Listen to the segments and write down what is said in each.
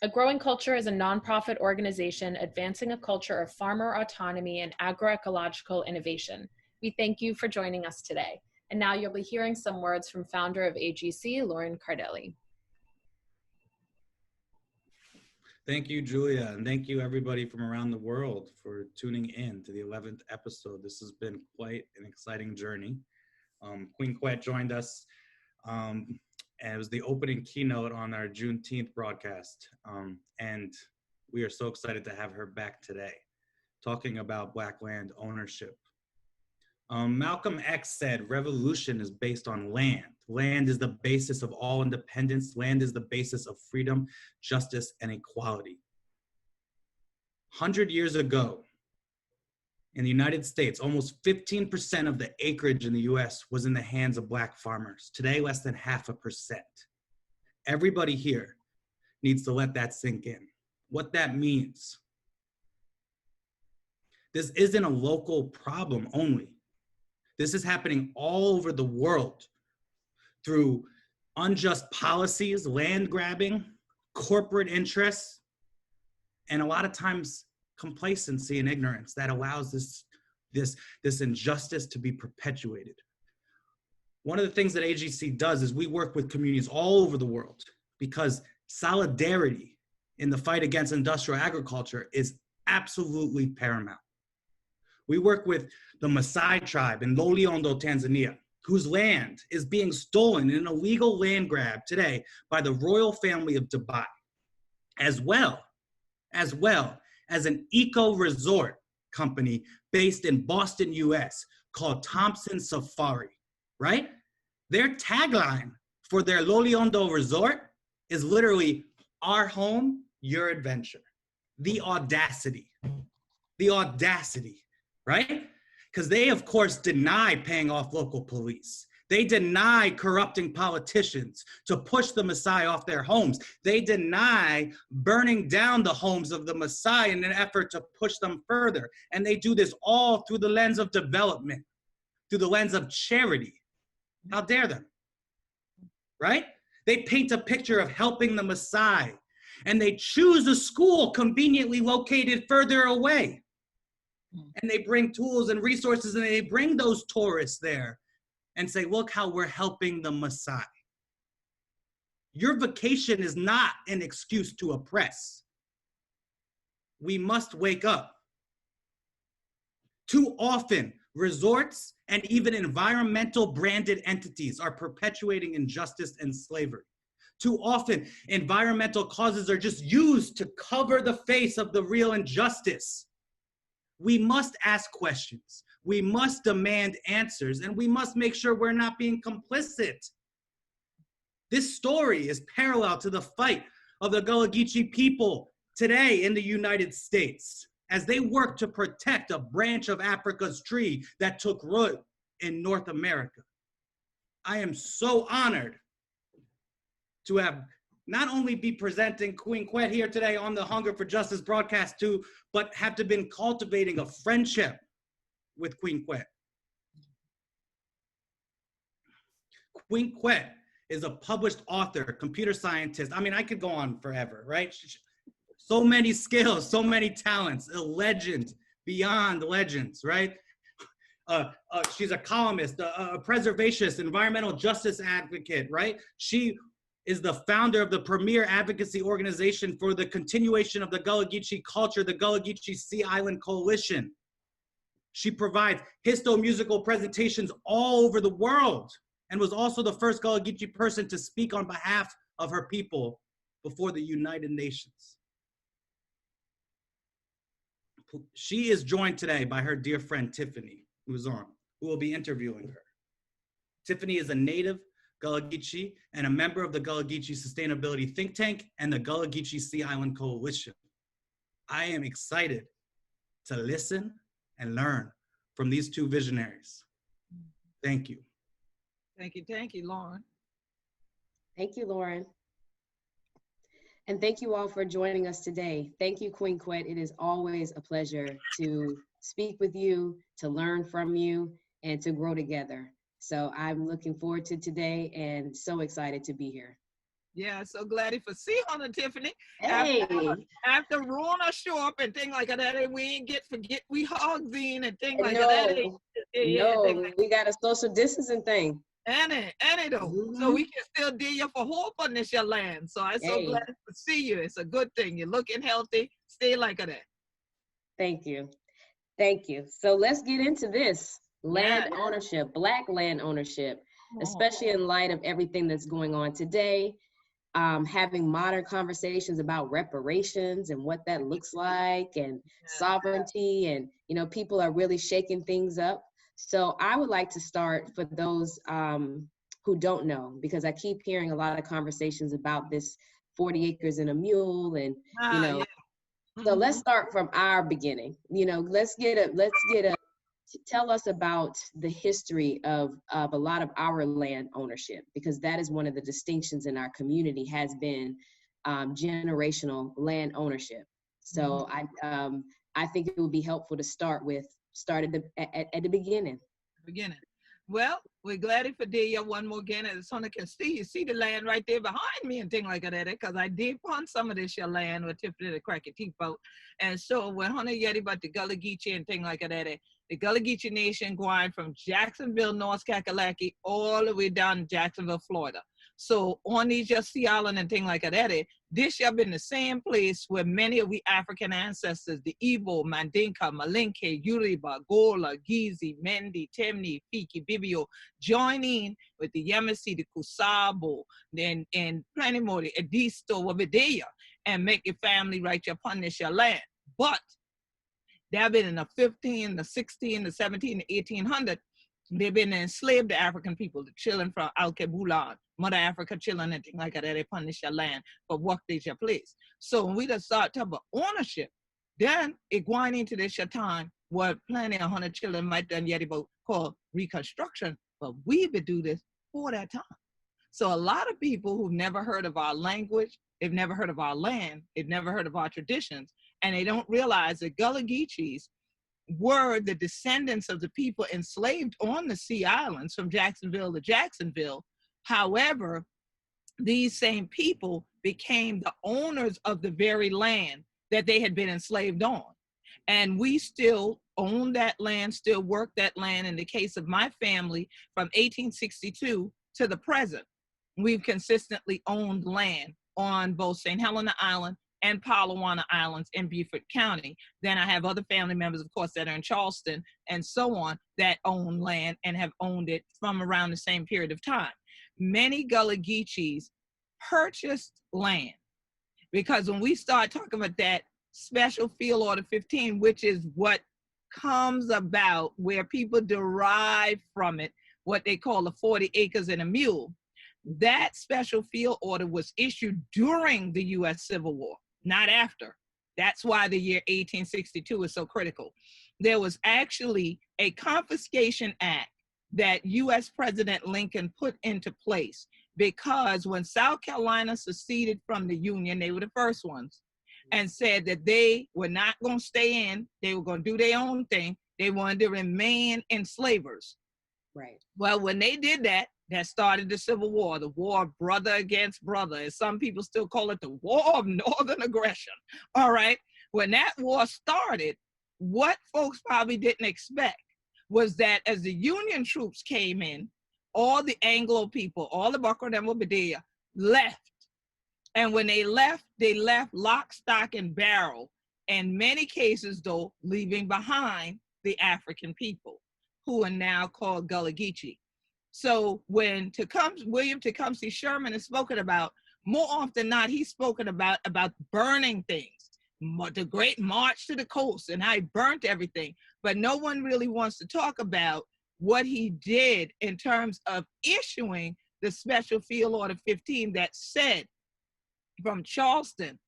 A Growing Culture is a nonprofit organization advancing a culture of farmer autonomy and agroecological innovation. We thank you for joining us today. And now you'll be hearing some words from founder of AGC, Lauren Cardelli. Thank you, Julia, and thank you everybody from around the world for tuning in to the 11th episode. This has been quite an exciting journey. Queen Quet joined us, and it was the opening keynote on our Juneteenth broadcast, and we are so excited to have her back today, talking about Black land ownership. Malcolm X said, revolution is based on land. Land is the basis of all independence. Land is the basis of freedom, justice, and equality. 100 years ago, in the United States, almost 15% of the acreage in the US was in the hands of Black farmers. Today, less than 0.5%. Everybody here needs to let that sink in. What that means. This isn't a local problem only. This is happening all over the world through unjust policies, land grabbing, corporate interests, and a lot of times complacency and ignorance that allows this injustice to be perpetuated. One of the things that AGC does is we work with communities all over the world because solidarity in the fight against industrial agriculture is absolutely paramount. We work with the Maasai tribe in Loliondo, Tanzania, whose land is being stolen in an illegal land grab today by the royal family of Dubai, as well as an eco-resort company based in Boston, US, called Thompson Safari, right? Their tagline for their Loliondo resort is literally, our home, your adventure. The audacity, right? Because they, of course, deny paying off local police. They deny corrupting politicians to push the Maasai off their homes. They deny burning down the homes of the Maasai in an effort to push them further. And they do this all through the lens of development, through the lens of charity. How dare them, right? They paint a picture of helping the Maasai, and they choose a school conveniently located further away. And they bring tools and resources, and they bring those tourists there and say, look how we're helping the Maasai. Your vacation is not an excuse to oppress. We must wake up. Too often, resorts and even environmental branded entities are perpetuating injustice and slavery. Too often, environmental causes are just used to cover the face of the real injustice. We must ask questions. We must demand answers, and we must make sure we're not being complicit. This story is parallel to the fight of the Gullah Geechee people today in the United States as they work to protect a branch of Africa's tree that took root in North America. I am so honored to have not only be presenting Queen Quet here today on the Hunger for Justice broadcast too, but have to been cultivating a friendship with Queen Quet. Queen Quet is a published author, computer scientist. I mean, I could go on forever, right? So many skills, so many talents, a legend beyond legends, right? She's a columnist, a preservationist, environmental justice advocate, right? She is the founder of the premier advocacy organization for the continuation of the Gullah Geechee culture, the Gullah Geechee Sea Island Coalition. She provides histo-musical presentations all over the world and was also the first Gullah Geechee person to speak on behalf of her people before the United Nations. She is joined today by her dear friend, Tiffany Mouzon, who will be interviewing her. Tiffany is a native Gullah Geechee and a member of the Gullah Geechee Sustainability Think Tank and the Gullah Geechee Sea Island Coalition. I am excited to listen and learn from these two visionaries. Thank you. Thank you, Lauren. Thank you, Lauren. And thank you all for joining us today. Thank you, Queen Quet. It is always a pleasure to speak with you, to learn from you, and to grow together. So I'm looking forward to today and so excited to be here. Yeah, so glad for see Hunter Tiffany. Hey, After Rona show up and thing like that, and we ain't forget we hugs in and thing like that. no, Yeah, thing no, we got a social distancing thing. and it though. So Mhm. we can still deal you for hope on this your land. So I'm so Hey, glad to see you. It's a good thing. You're looking healthy. Stay like that. thank you. Thank you. So let's get into this Yeah. land ownership, Black land ownership, Oh, especially in light of everything that's going on today. Having modern conversations about reparations and what that looks like, and sovereignty, and people are really shaking things up. So I would like to start for those who don't know, because I keep hearing a lot of conversations about this 40 acres and a mule, and yeah. so let's start from our beginning. Let's get a tell us about the history of a lot of our land ownership, because that is one of the distinctions in our community, has been generational land ownership. So I think it would be helpful to start at the beginning. Beginning. Well, we're glad for there one more again, as Sonny can see. You see the land right there behind me and thing like that, because I did pawn some of this your land with Tiffany the Cracky Teeth boat. And so when Honey Yeti about the Gullah Geechee and thing like that, the Gullah Geechee Nation going from Jacksonville, North Kakalaki, all the way down to Jacksonville, Florida. So on these just Sea Island and thing like that, this have been the same place where many of we African ancestors, the Igbo, Mandinka, Malinke, Yoruba, Gullah, Geechee, Mendi, Tiffany, Fiki, Bibio, joining with the Yemisi, the Kusabo, and plenty more, the Edisto, Wabideya, and make your family right upon this your land. But there have been in the 15, the 16, the 17, the 1800s, they've been enslaved the African people, the children from Al-Kebulan, Mother Africa children and things like that, they punish your land for work this your place. So when we just start talking about ownership, then it going into this your time what plenty of 100 children might done yet about called reconstruction, but we would do this for that time. So a lot of people who've never heard of our language, they've never heard of our land, they've never heard of our traditions, and they don't realize that Gullah Geechees were the descendants of the people enslaved on the Sea Islands from Jacksonville to Jacksonville. However, these same people became the owners of the very land that they had been enslaved on. And we still own that land, still work that land. In the case of my family, from 1862 to the present, we've consistently owned land on both St. Helena Island and Palawana Islands in Beaufort County. Then I have other family members, of course, that are in Charleston and so on, that own land and have owned it from around the same period of time. Many Gullah Geechees purchased land, because when we start talking about that Special Field Order 15, which is what comes about where people derive from it, what they call the 40 acres and a mule, that Special Field Order was issued during the U.S. Civil War, not after. That's why the year 1862 is so critical. There was actually a confiscation act that U.S. President Lincoln put into place, because when South Carolina seceded from the Union, they were the first ones, and said that they were not going to stay in, they were going to do their own thing. They wanted to remain enslavers. Right. Well, when they did that, that started the Civil War, the war of brother against brother, as some people still call it, the war of northern aggression. All right. When that war started, what folks probably didn't expect was that as the Union troops came in, all the Anglo people, all the Bakr and Wabadea left. And when they left lock, stock, and barrel. In many cases, though, leaving behind the African people, who are now called Gullah Geechee. So when William Tecumseh Sherman is spoken about, more often than not, he's spoken about burning things, the great march to the coast and how he burnt everything. But no one really wants to talk about what he did in terms of issuing the Special Field Order 15 that said from Charleston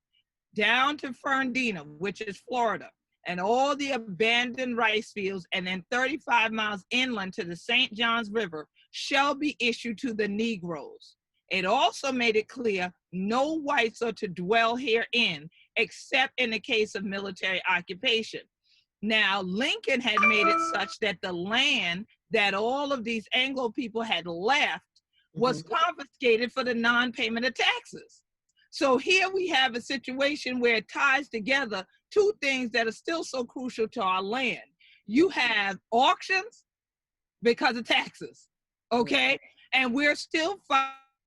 down to Fernandina, which is Florida, and all the abandoned rice fields, and then 35 miles inland to the St. Johns River, shall be issued to the Negroes. It also made it clear no whites are to dwell herein, except in the case of military occupation. Now, Lincoln had made it such that the land that all of these Anglo people had left was confiscated for the non-payment of taxes. So here we have a situation where it ties together two things that are still so crucial to our land. You have auctions because of taxes, okay? And we're still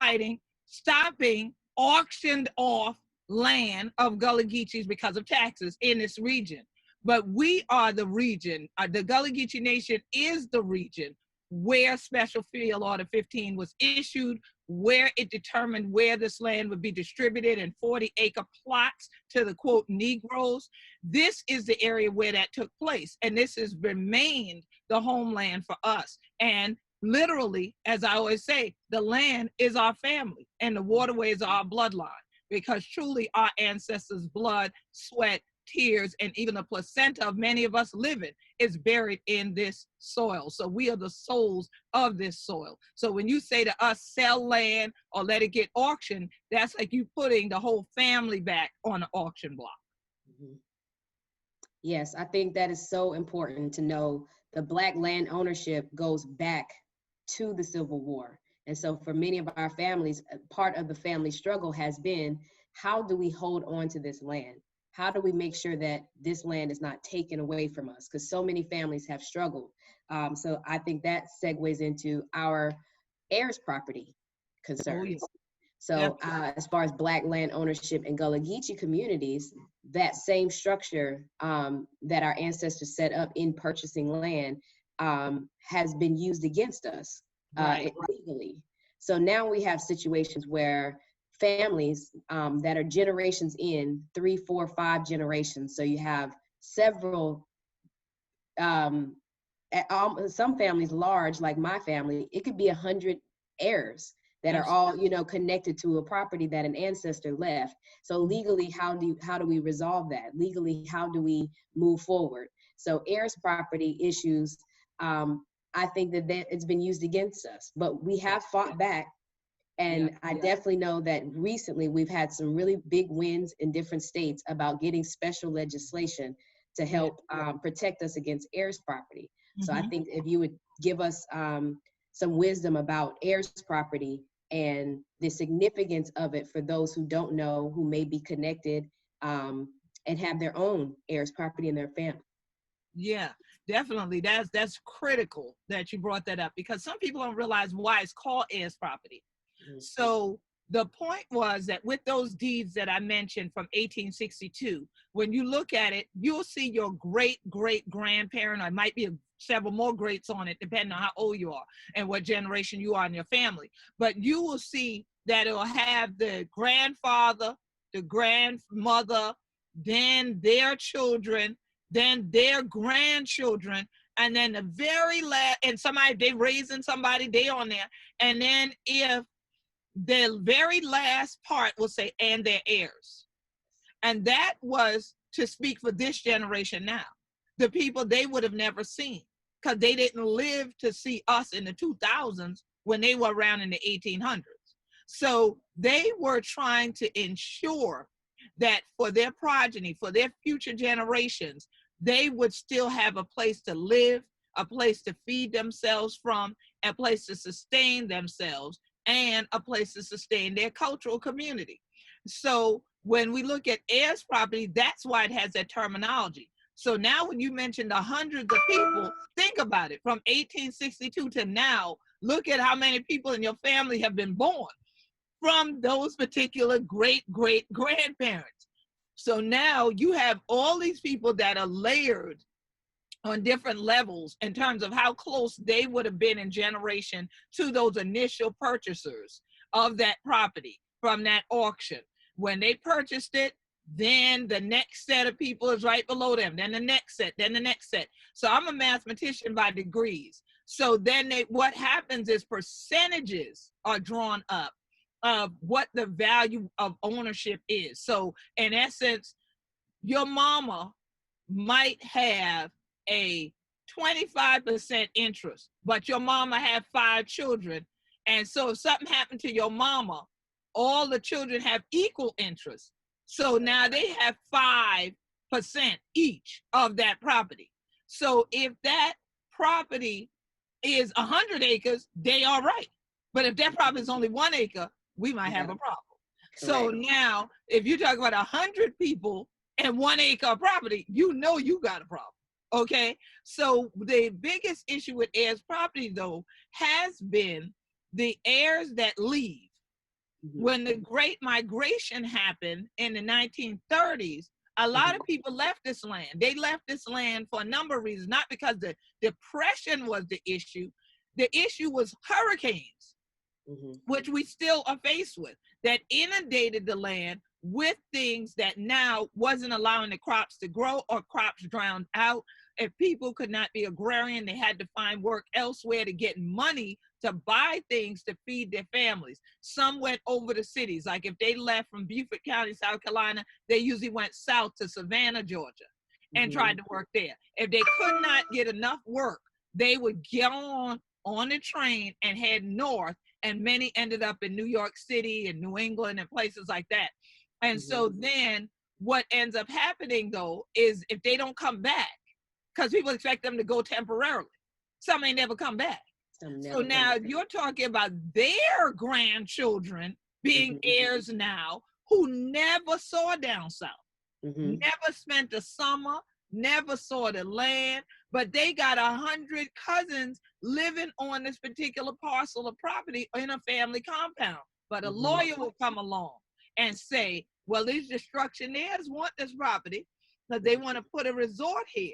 fighting, stopping auctioned off land of Gullah Geechees because of taxes in this region. But we are the region, the Gullah Geechee Nation is the region where Special Field Order 15 was issued, where it determined where this land would be distributed in 40-acre plots to the, quote, Negroes. This is the area where that took place, and this has remained the homeland for us. And literally, as I always say, the land is our family, and the waterways are our bloodline, because truly our ancestors' blood, sweat, tears, and even the placenta of many of us living is buried in this soil. So we are the souls of this soil. So when you say to us, sell land or let it get auctioned, that's like you putting the whole family back on the auction block. Yes, I think that is so important to know. The Black land ownership goes back to the Civil War. And so for many of our families, part of the family struggle has been, how do we hold on to this land? How do we make sure that this land is not taken away from us? Because so many families have struggled. So I think that segues into our heirs property concerns. Oh, yeah. So as far as Black land ownership in Gullah Geechee communities, that same structure that our ancestors set up in purchasing land has been used against us legally. So now we have situations where families that are generations in, 3, 4, 5 generations. So you have several, some families large, like my family, it could be 100 heirs that are all, you know, connected to a property that an ancestor left. So legally, how do we resolve that? Legally, how do we move forward? So heirs property issues, I think that it's been used against us, but we have fought back. And I definitely know that recently we've had some really big wins in different states about getting special legislation to help protect us against heirs property. So I think if you would give us some wisdom about heirs property and the significance of it for those who don't know, who may be connected and have their own heirs property in their family. Yeah, definitely. That's critical that you brought that up, because some people don't realize why it's called heirs property. So the point was that with those deeds that I mentioned from 1862, when you look at it, you'll see your great-great-grandparent, or it might be several more greats on it, depending on how old you are and what generation you are in your family. But you will see that it'll have the grandfather, the grandmother, then their children, then their grandchildren, and then the very last, and somebody, they raising somebody, they on there. And then if the very last part will say, and their heirs. And that was to speak for this generation now. The people they would have never seen, because they didn't live to see us in the 2000s when they were around in the 1800s. So they were trying to ensure that for their progeny, for their future generations, they would still have a place to live, a place to feed themselves from, a place to sustain themselves, and a place to sustain their cultural community. So when we look at heirs property, that's why it has that terminology. So now when you mention the hundreds of people, think about it. From 1862 to now, look at how many people in your family have been born from those particular great-great-grandparents. So now you have all these people that are layered on different levels in terms of how close they would have been in generation to those initial purchasers of that property from that auction. When they purchased it, then the next set of people is right below them, then the next set, then the next set. So I'm a mathematician by degrees. So then what happens is percentages are drawn up of what the value of ownership is. So in essence, your mama might have a 25% interest, but your mama had 5 children. And so if something happened to your mama, all the children have equal interest. So now they have 5% each of that property. So if that property is 100 acres, they are right. But if that property is only 1 acre, we might have a problem. So Correct. now, if you talk about 100 people and 1 acre of property, you know you got a problem. Okay, so the biggest issue with heirs property, though, has been the heirs that leave. When the Great Migration happened in the 1930s, a lot of people left this land. They left this land for a number of reasons, not because the depression was the issue. The issue was hurricanes, which we still are faced with, that inundated the land with things that now wasn't allowing the crops to grow, or crops drowned out. If people could not be agrarian, they had to find work elsewhere to get money to buy things to feed their families. Some went over to cities. Like if they left from Beaufort County, South Carolina, they usually went south to Savannah, Georgia, and tried to work there. If they could not get enough work, they would get on the train and head north, and many ended up in New York City and New England and places like that. And so then what ends up happening, though, is if they don't come back, because people expect them to go temporarily, some may never come back. So now you're talking about their grandchildren being heirs now, who never saw down south, never spent a summer, never saw the land, but they got 100 cousins living on this particular parcel of property in a family compound. But a lawyer will come along and say, well, these destructionaires want this property because they want to put a resort here.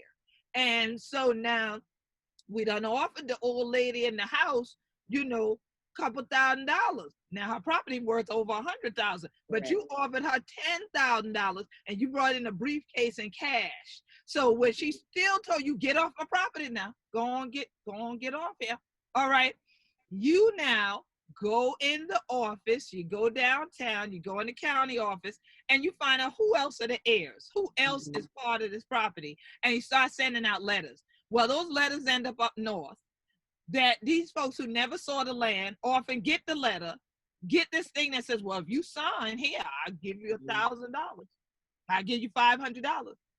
And so now we done offered the old lady in the house, you know, couple $1,000. Now her property worth over $100,000, but you offered her $10,000 and you brought in a briefcase and cash. So when she still told you, get off my property now, go on, get off here. All right, you now go in the office, you go downtown, you go in the county office, and you find out who else are the heirs, who else is part of this property, and you start sending out letters. Well, those letters end up north, that these folks who never saw the land often get the letter, get this thing that says, well, if you sign here, I'll give you $1,000. I'll give you $500.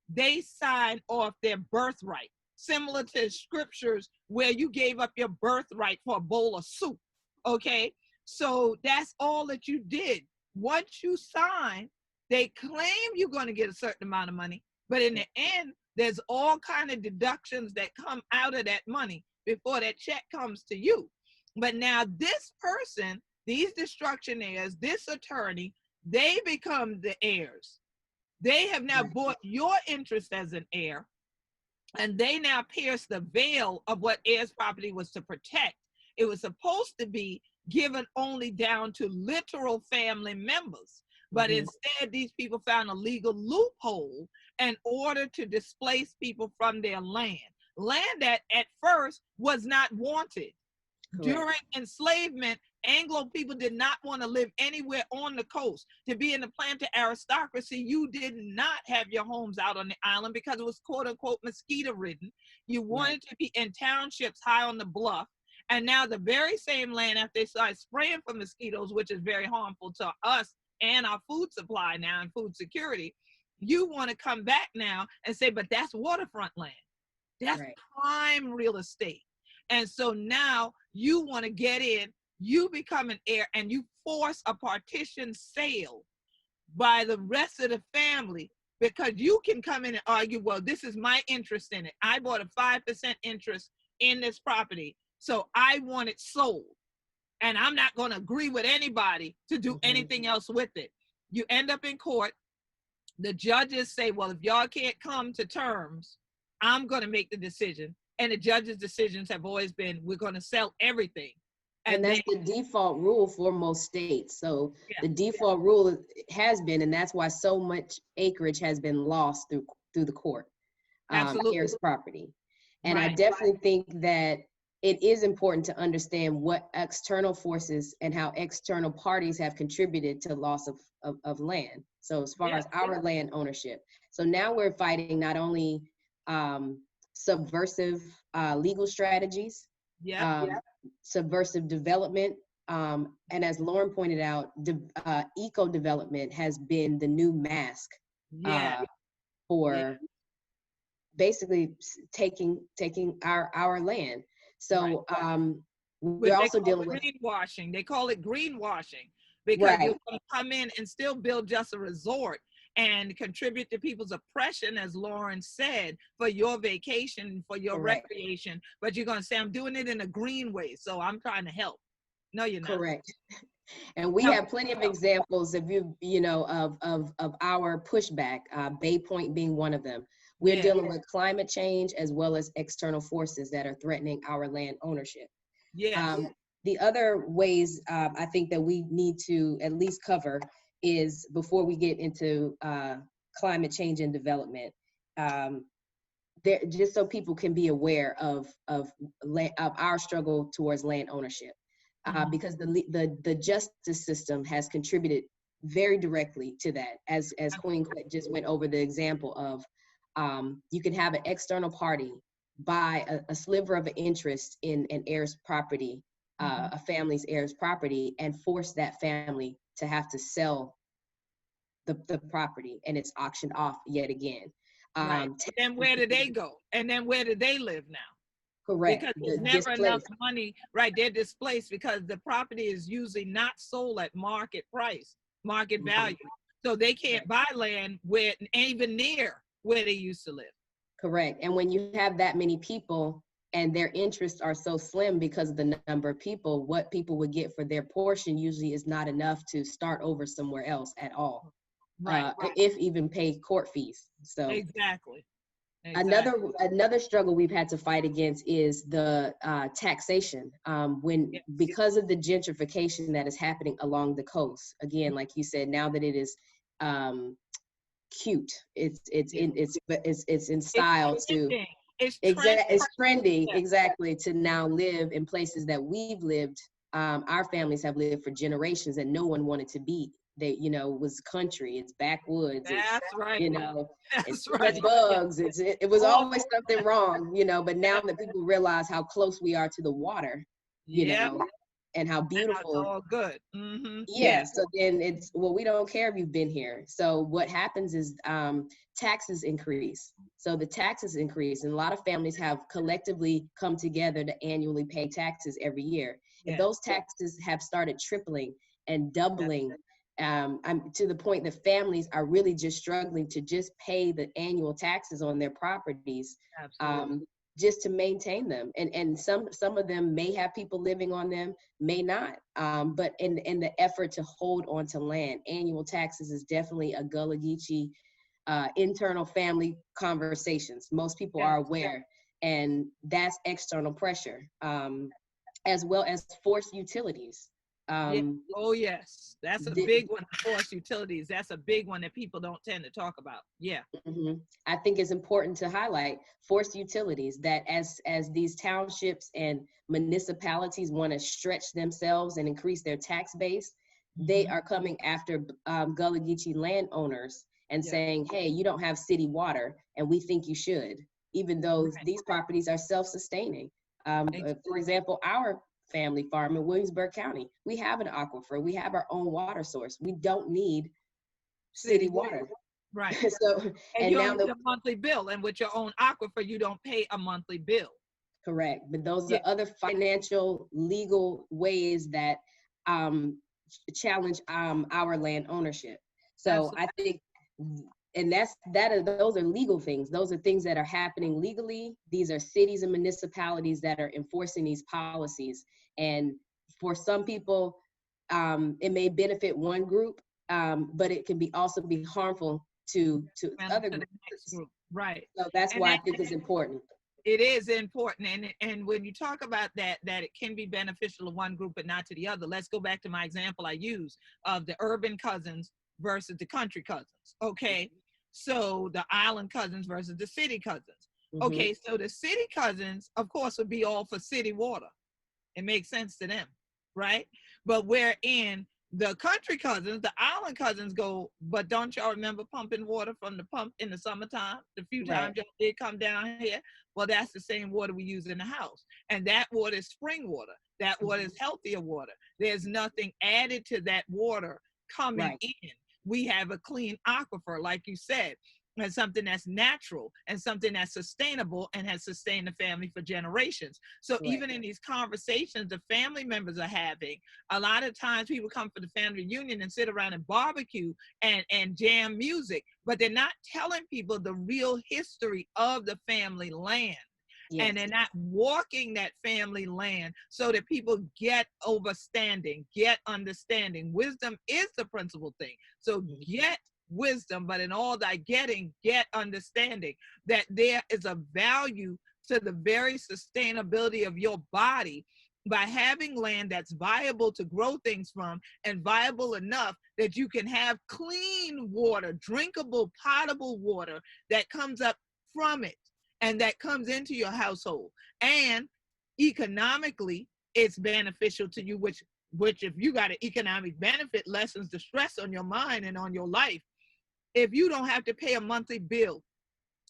They sign off their birthright, similar to scriptures where you gave up your birthright for a bowl of soup. Okay, so that's all that you did. Once you sign, they claim you're going to get a certain amount of money, but in the end, there's all kind of deductions that come out of that money before that check comes to you. But now this person, these destructionaires, this attorney, they become the heirs. They have now bought your interest as an heir, and they now pierce the veil of what heirs property was to protect. It was supposed to be given only down to literal family members. But instead, these people found a legal loophole in order to displace people from their land. Land that at first was not wanted. Correct. During enslavement, Anglo people did not want to live anywhere on the coast. To be in the planter aristocracy, you did not have your homes out on the island because it was quote unquote mosquito ridden. You wanted to be in townships high on the bluff. And now the very same land, after they started spraying for mosquitoes, which is very harmful to us and our food supply now and food security, you want to come back now and say, but that's waterfront land. That's prime real estate. And so now you want to get in, you become an heir, and you force a partition sale by the rest of the family, because you can come in and argue, well, this is my interest in it. I bought a 5% interest in this property, so I want it sold. And I'm not going to agree with anybody to do anything else with it. You end up in court. The judges say, well, if y'all can't come to terms, I'm going to make the decision. And the judges' decisions have always been, we're going to sell everything. And that's the default rule for most states. So the default rule has been, and that's why so much acreage has been lost through the court. Heirs property. And I definitely think that it is important to understand what external forces and how external parties have contributed to loss of land. So as far as our land ownership. So now we're fighting not only subversive legal strategies, subversive development, and as Lauren pointed out, eco-development has been the new mask for basically taking our land. So We're also dealing with greenwashing. They call it greenwashing because right. you're going to come in and still build just a resort and contribute to people's oppression, as Lauren said, for your vacation, for your Correct. recreation. But you're going to say, I'm doing it in a green way, so I'm trying to help. No, you're not. Correct. And we have plenty of examples of of our pushback, Bay Point being one of them. We're dealing with climate change as well as external forces that are threatening our land ownership. The other ways I think that we need to at least cover is, before we get into climate change and development, just so people can be aware of our struggle towards land ownership. Because the justice system has contributed very directly to that. As Queen Quet just went over the example of, you can have an external party buy a sliver of an interest in an heir's property, a family's heir's property, and force that family to have to sell the property, and it's auctioned off yet again. And then where do they go? And then where do they live now? Correct. Because there's never enough money, right? They're displaced because the property is usually not sold at market price, market value. So they can't buy land where even near where they used to live. Correct. And when you have that many people and their interests are so slim because of the number of people, what people would get for their portion usually is not enough to start over somewhere else at all. If even pay court fees. So exactly. Another struggle we've had to fight against is the taxation. Because of the gentrification that is happening along the coast. Again, like you said, now that it is cute, it's in style to it's trending exactly to now live in places that we've lived. Our families have lived for generations, and no one wanted to be. They, was country, it's backwoods, it's bugs, it was always something wrong, but now that people realize how close we are to the water, you know, and how beautiful. And all good. So then we don't care if you've been here. So what happens is taxes increase. So the taxes increase, and a lot of families have collectively come together to annually pay taxes every year. If those taxes have started tripling and doubling, to the point that families are really just struggling to just pay the annual taxes on their properties, just to maintain them. And some of them may have people living on them, may not. But in the effort to hold on to land, annual taxes is definitely a Gullah Geechee internal family conversations. Most people are aware, and that's external pressure, as well as forced utilities. Oh yes, that's a big one. Forced utilities, that's a big one that people don't tend to talk about. I think it's important to highlight forced utilities, that as these townships and municipalities want to stretch themselves and increase their tax base, they are coming after Gullah Geechee landowners and saying, hey, you don't have city water and we think you should, even though these properties are self-sustaining. For example, our family farm in Williamsburg County, we have an aquifer, we have our own water source, we don't need city water. And you don't need a monthly bill, and with your own aquifer you don't pay a monthly bill. Correct. But those are other financial legal ways that challenge our land ownership. So I think, and those are legal things. Those are things that are happening legally. These are cities and municipalities that are enforcing these policies. And for some people, it may benefit one group, but it can also be harmful to other groups. So that's why I think it's important. It is important, and when you talk about that it can be beneficial to one group but not to the other. Let's go back to my example I use of the urban cousins versus the country cousins. Okay, so the island cousins versus the city cousins. Okay, so the city cousins, of course, would be all for city water. It makes sense to them, right? But wherein the country cousins, the island cousins go, but don't y'all remember pumping water from the pump in the summertime? The few times y'all did come down here. Well, that's the same water we use in the house. And that water is spring water. That water is healthier water. There's nothing added to that water coming in. We have a clean aquifer, like you said. and something that's natural and something that's sustainable and has sustained the family for generations. So Right. even in these conversations the family members are having, a lot of times people come for the family reunion and sit around and barbecue and jam music, but they're not telling people the real history of the family land. Yes. And they're not walking that family land so that people get overstanding, get understanding. Wisdom is the principal thing. So get wisdom, but in all thy getting, get understanding that there is a value to the very sustainability of your body by having land that's viable to grow things from and viable enough that you can have clean water, drinkable, potable water that comes up from it and that comes into your household. And economically, it's beneficial to you, which if you got an economic benefit, lessens the stress on your mind and on your life. If you don't have to pay a monthly bill,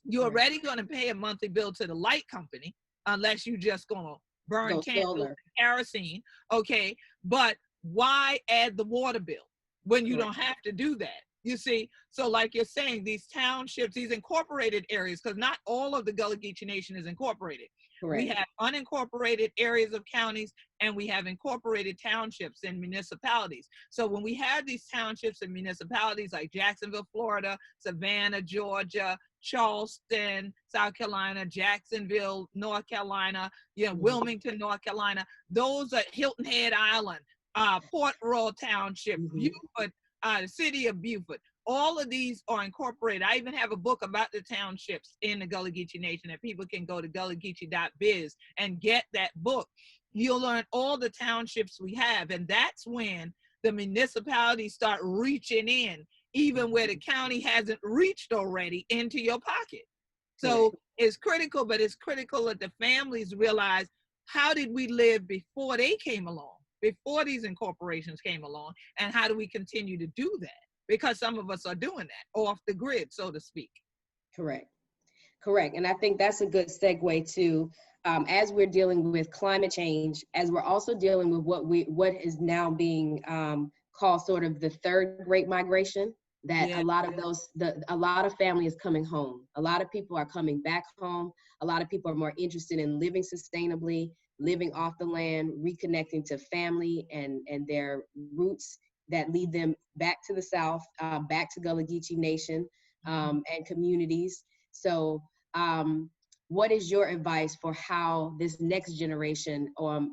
you're already going to pay a monthly bill to the light company, unless you just going to burn candles and kerosene, okay? But why add the water bill when you don't have to do that? You see, so like you're saying, these townships, these incorporated areas, because not all of the Gullah Geechee Nation is incorporated. Correct. We have unincorporated areas of counties, and we have incorporated townships and municipalities. So when we have these townships and municipalities like Jacksonville, Florida, Savannah, Georgia, Charleston, South Carolina, Jacksonville, North Carolina, Wilmington, North Carolina, those are Hilton Head Island, Port Royal Township, Beaufort, the city of Beaufort. All of these are incorporated. I even have a book about the townships in the Gullah Geechee Nation that people can go to gullahgeechee.biz and get that book. You'll learn all the townships we have, and that's when the municipalities start reaching in, even where the county hasn't reached already, into your pocket. So it's critical, but it's critical that the families realize, how did we live before they came along, before these incorporations came along, and how do we continue to do that? Because some of us are doing that off the grid, so to speak. Correct. And I think that's a good segue to, as we're dealing with climate change, as we're also dealing with what is now being called sort of the third great migration, that a lot of family is coming home. A lot of people are coming back home. A lot of people are more interested in living sustainably, living off the land, reconnecting to family and their roots that lead them back to the South, back to Gullah Geechee Nation and communities. So what is your advice for how this next generation, or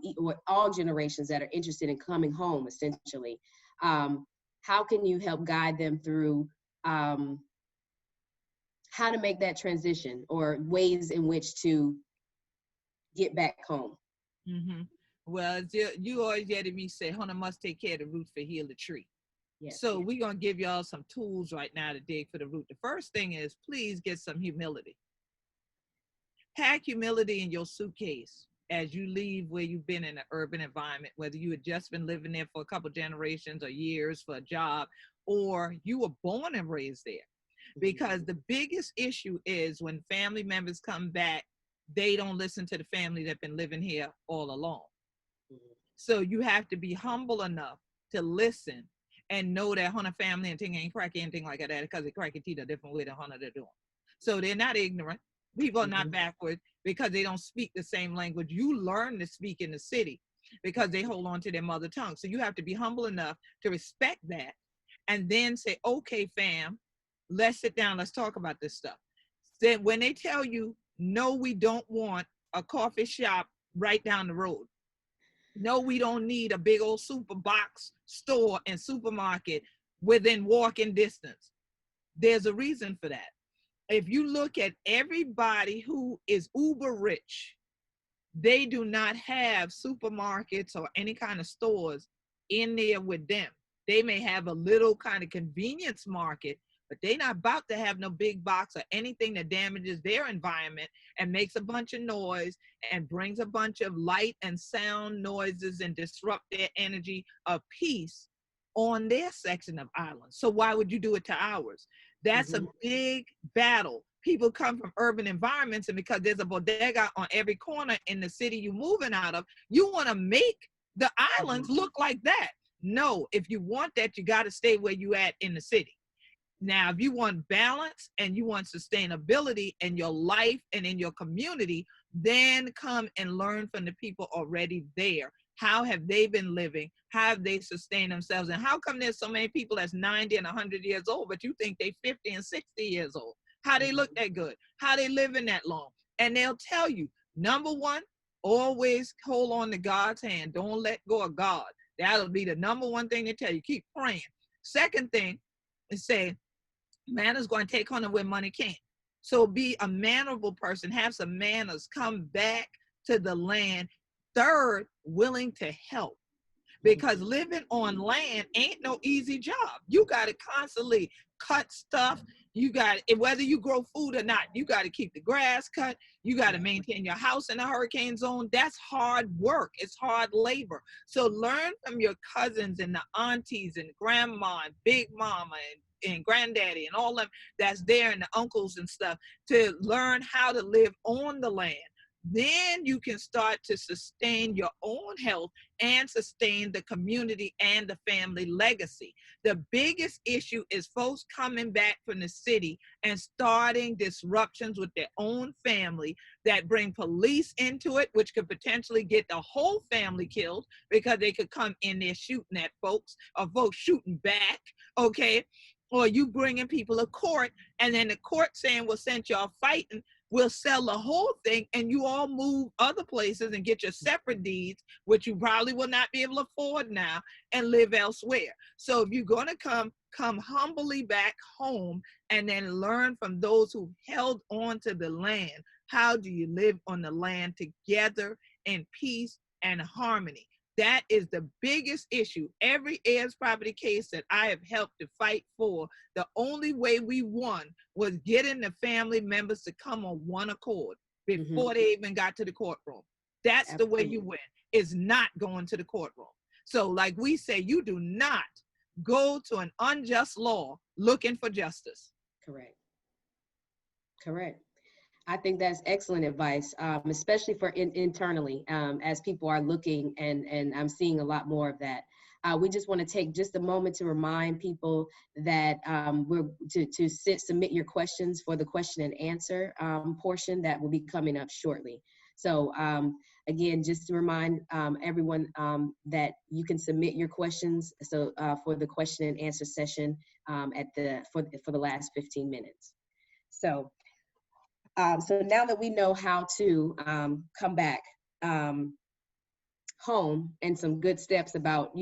all generations that are interested in coming home, essentially, how can you help guide them through how to make that transition, or ways in which to get back home? Well, you always hear me say, Hunter must take care of the roots for heal the tree. So we're going to give y'all some tools right now to dig for the root. The first thing is, please get some humility. Pack humility in your suitcase as you leave where you've been in an urban environment, whether you had just been living there for a couple generations or years for a job, or you were born and raised there. Because the biggest issue is when family members come back, they don't listen to the family that's been living here all along. So you have to be humble enough to listen and know that Hunter family and thing ain't cracky anything like that, because they cracky teeth a different way than Hunter they're doing. So they're not ignorant. People are not backward because they don't speak the same language you learn to speak in the city, because they hold on to their mother tongue. So you have to be humble enough to respect that, and then say, okay, fam, let's sit down, let's talk about this stuff. Then when they tell you, no, we don't want a coffee shop right down the road. No, we don't need a big old super box store and supermarket within walking distance. There's a reason for that. If you look at everybody who is uber rich, they do not have supermarkets or any kind of stores in there with them. They may have a little kind of convenience market, but they're not about to have no big box or anything that damages their environment and makes a bunch of noise and brings a bunch of light and sound noises and disrupt their energy of peace on their section of islands. So why would you do it to ours? That's a big battle. People come from urban environments, and because there's a bodega on every corner in the city you're moving out of, you want to make the islands look like that. No, if you want that, you got to stay where you at in the city. Now, if you want balance and you want sustainability in your life and in your community, then come and learn from the people already there. How have they been living? How have they sustained themselves? And how come there's so many people that's 90 and 100 years old, but you think they 50 and 60 years old? How they look that good? How they living that long? And they'll tell you, number one, always hold on to God's hand. Don't let go of God. That'll be the number one thing they tell you. Keep praying. Second thing is say, man is going to take on where money can't. So be a mannerable person, have some manners, come back to the land. Third, willing to help. Because living on land ain't no easy job. You got to constantly cut stuff. You got, whether you grow food or not, you got to keep the grass cut. You got to maintain your house in a hurricane zone. That's hard work. It's hard labor. So learn from your cousins and the aunties and grandma and big mama and granddaddy and all them that's there and the uncles and stuff to learn how to live on the land. Then you can start to sustain your own health and sustain the community and the family legacy. The biggest issue is folks coming back from the city and starting disruptions with their own family that bring police into it, which could potentially get the whole family killed because they could come in there shooting at folks or folks shooting back, okay? Or you bringing people to court and then the court saying, well, since y'all fighting, we'll sell the whole thing and you all move other places and get your separate deeds, which you probably will not be able to afford now, and live elsewhere. So if you're going to come humbly back home and then learn from those who held on to the land. How do you live on the land together in peace and harmony? That is the biggest issue. Every heirs property case that I have helped to fight for, the only way we won was getting the family members to come on one accord before they even got to the courtroom. That's the way you win, is not going to the courtroom. So like we say, you do not go to an unjust law looking for justice. Correct. Correct. I think that's excellent advice, especially for internally, as people are looking, and I'm seeing a lot more of that. We just want to take just a moment to remind people that we're to submit your questions for the question and answer portion that will be coming up shortly. So again, just to remind everyone that you can submit your questions for the question and answer session for the last 15 minutes. So now that we know how to come back home and some good steps about,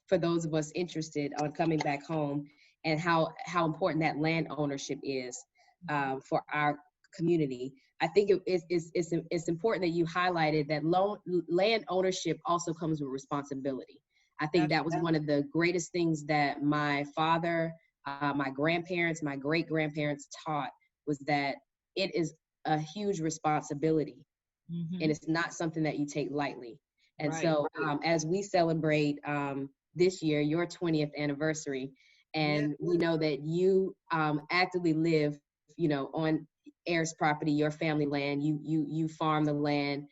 for those of us interested on coming back home and how important that land ownership is for our community, I think it's important that you highlighted that land ownership also comes with responsibility. I think that was one of the greatest things that my father, my grandparents, my great-grandparents taught, was that it is a huge responsibility, and it's not something that you take lightly. And so as we celebrate this year, your 20th anniversary, and we know that you actively live, on heirs property, your family land, you farm the land,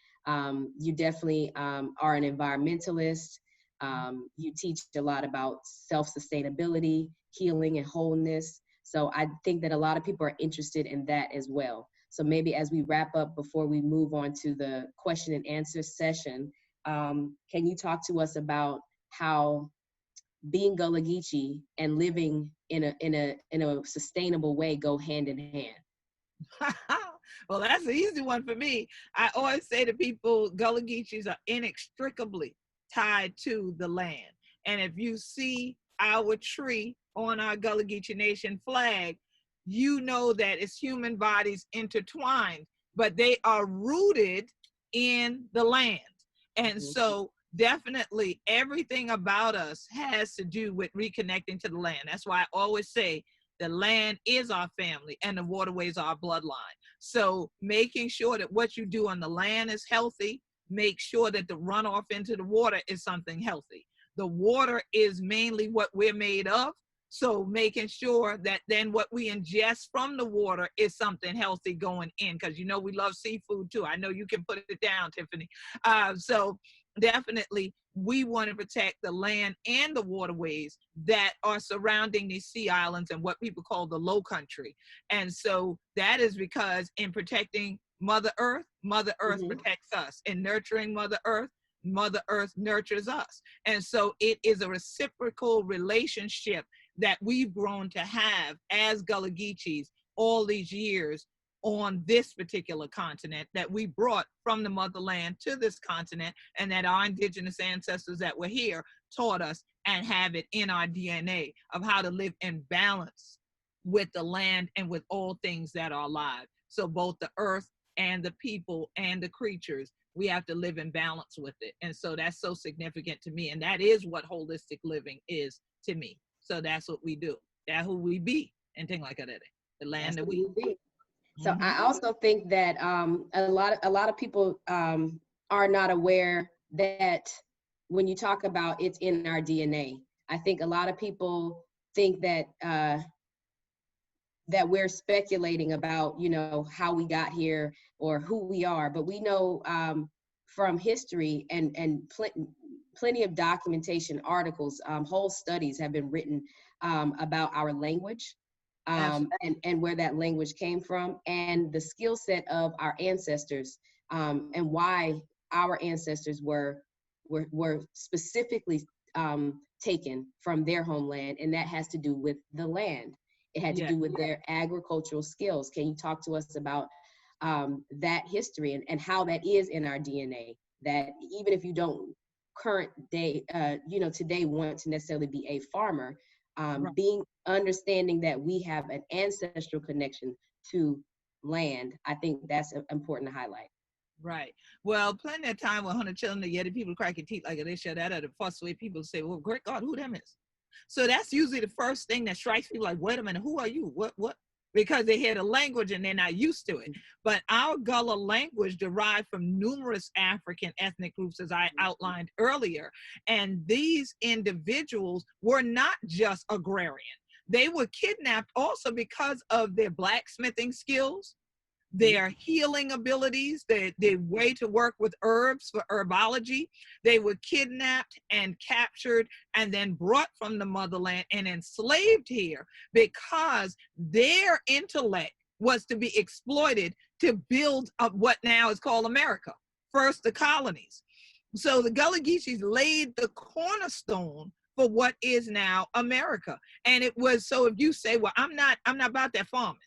you definitely are an environmentalist, you teach a lot about self-sustainability, healing, and wholeness. So I think that a lot of people are interested in that as well. So maybe as we wrap up, before we move on to the question and answer session, can you talk to us about how being Gullah Geechee and living in a sustainable way go hand in hand? Well, that's an easy one for me. I always say to people, Gullah Geechees are inextricably tied to the land. And if you see our tree on our Gullah Geechee Nation flag, you know that it's human bodies intertwined, but they are rooted in the land. And so definitely everything about us has to do with reconnecting to the land. That's why I always say the land is our family and the waterways are our bloodline. So making sure that what you do on the land is healthy, make sure that the runoff into the water is something healthy. The water is mainly what we're made of. So making sure that then what we ingest from the water is something healthy going in, because we love seafood too. I know you can put it down, Tiffany. So definitely we want to protect the land and the waterways that are surrounding these sea islands and what people call the low country. And so that is because in protecting Mother Earth protects us. In nurturing Mother Earth nurtures us. And so it is a reciprocal relationship that we've grown to have as Gullah Geechees all these years on this particular continent, that we brought from the motherland to this continent, and that our indigenous ancestors that were here taught us and have it in our DNA of how to live in balance with the land and with all things that are alive. So both the earth and the people and the creatures, we have to live in balance with it. And so that's so significant to me. And that is what holistic living is to me. So that's what we do. That's who we be and things like that. The land that we be. So I also think that a lot of people are not aware that when you talk about it's in our DNA. I think a lot of people think that that we're speculating about, you know, how we got here or who we are, but we know from history and plenty of documentation, articles, whole studies have been written about our language. And where that language came from, and the skill set of our ancestors, and why our ancestors were specifically taken from their homeland, and that has to do with the land. It had to do with their agricultural skills. Can you talk to us about that history and how that is in our DNA? That even if you don't current day, you know, today want to necessarily be a farmer, being understanding that we have an ancestral connection to land, I think that's important to highlight. Right. Well, plenty of time with 100 children, the Yeti people cracking teeth like they share that at the first way people say, well, great God, who them is? So that's usually the first thing that strikes people like, wait a minute, who are you? What? Because they hear the language and they're not used to it. But our Gullah language derived from numerous African ethnic groups, as I outlined earlier. And these individuals were not just agrarian. They were kidnapped also because of their blacksmithing skills, their healing abilities, their way to work with herbs for herbology. They were kidnapped and captured and then brought from the motherland and enslaved here because their intellect was to be exploited to build up what now is called America, first the colonies. So the Gullah Geechees laid the cornerstone for what is now America. And it was, so if you say, well, I'm not about that farming.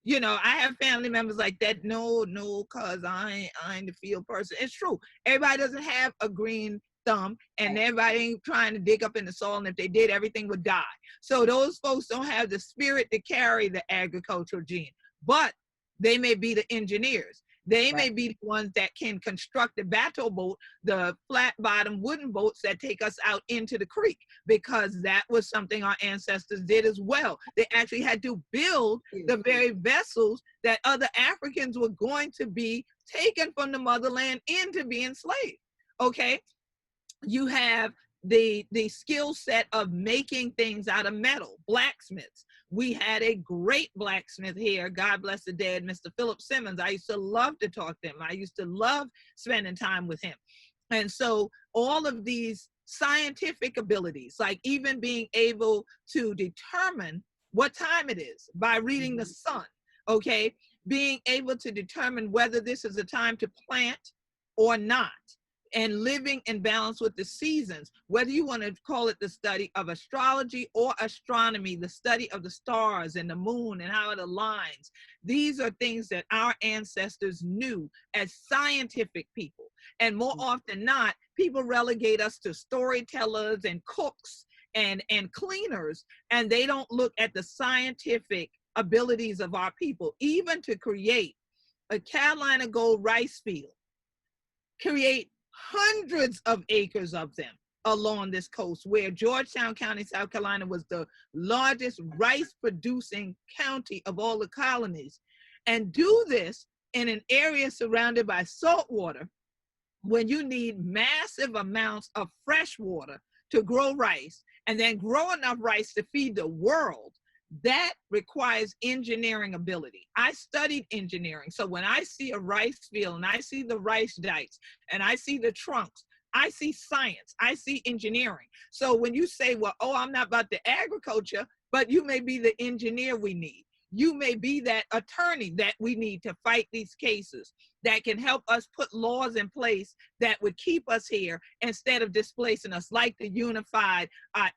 You know, I have family members like that. No, cause I ain't the field person. It's true. Everybody doesn't have a green thumb, and everybody ain't trying to dig up in the soil. And if they did, everything would die. So those folks don't have the spirit to carry the agricultural gene, but they may be the engineers. They may be the ones that can construct the battle boat, the flat bottom wooden boats that take us out into the creek, because that was something our ancestors did as well. They actually had to build the very vessels that other Africans were going to be taken from the motherland in to be enslaved. Okay, you have the skill set of making things out of metal, blacksmiths. We had a great blacksmith here, God bless the dead, Mr. Philip Simmons. I used to love to talk to him. I used to love spending time with him. And so all of these scientific abilities, like even being able to determine what time it is by reading the sun, okay? Being able to determine whether this is a time to plant or not, and living in balance with the seasons, whether you want to call it the study of astrology or astronomy, the study of the stars and the moon and how it aligns. These are things that our ancestors knew as scientific people. And more often than not, people relegate us to storytellers and cooks and cleaners, and they don't look at the scientific abilities of our people, even to create a Carolina gold rice field, create hundreds of acres of them along this coast, where Georgetown County, South Carolina was the largest rice producing county of all the colonies, and do this in an area surrounded by salt water when you need massive amounts of fresh water to grow rice and then grow enough rice to feed the world. That requires engineering ability. I studied engineering. So when I see a rice field and I see the rice dikes and I see the trunks, I see science. I see engineering. So when you say, well, oh, I'm not about the agriculture, but you may be the engineer we need. You may be that attorney that we need to fight these cases, that can help us put laws in place that would keep us here instead of displacing us, like the unified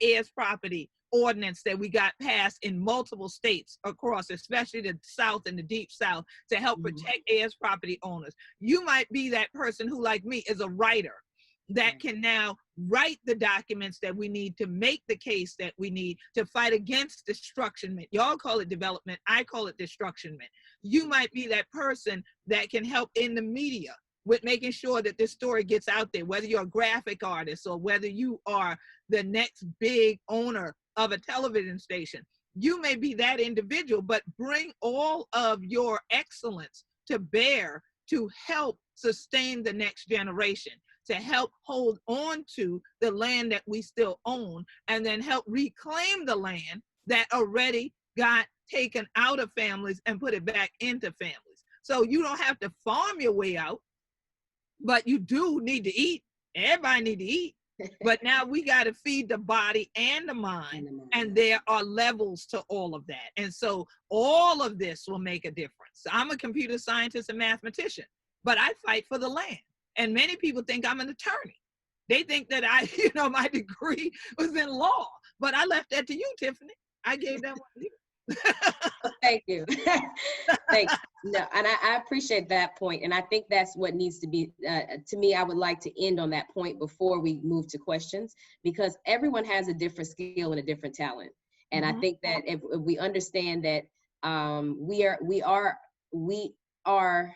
heirs property ordinance that we got passed in multiple states across, especially the South and the Deep South, to help protect heirs property owners. You might be that person who, like me, is a writer that can now write the documents that we need to make the case that we need to fight against destructionment. Y'all call it development, I call it destructionment. You might be that person that can help in the media with making sure that this story gets out there, whether you're a graphic artist or whether you are the next big owner of a television station. You may be that individual, but bring all of your excellence to bear to help sustain the next generation, to help hold on to the land that we still own, and then help reclaim the land that already got taken out of families and put it back into families. So you don't have to farm your way out, but you do need to eat. Everybody need to eat. But now we got to feed the body and the mind, and there are levels to all of that. And so all of this will make a difference. I'm a computer scientist and mathematician, but I fight for the land. And many people think I'm an attorney. They think that my degree was in law, but I left that to you, Tiffany. I gave that one to you. Thank you. Thank you. No, and I appreciate that point. And I think that's what needs to be, to me, I would like to end on that point before we move to questions, because everyone has a different skill and a different talent. And I think that if we understand that we are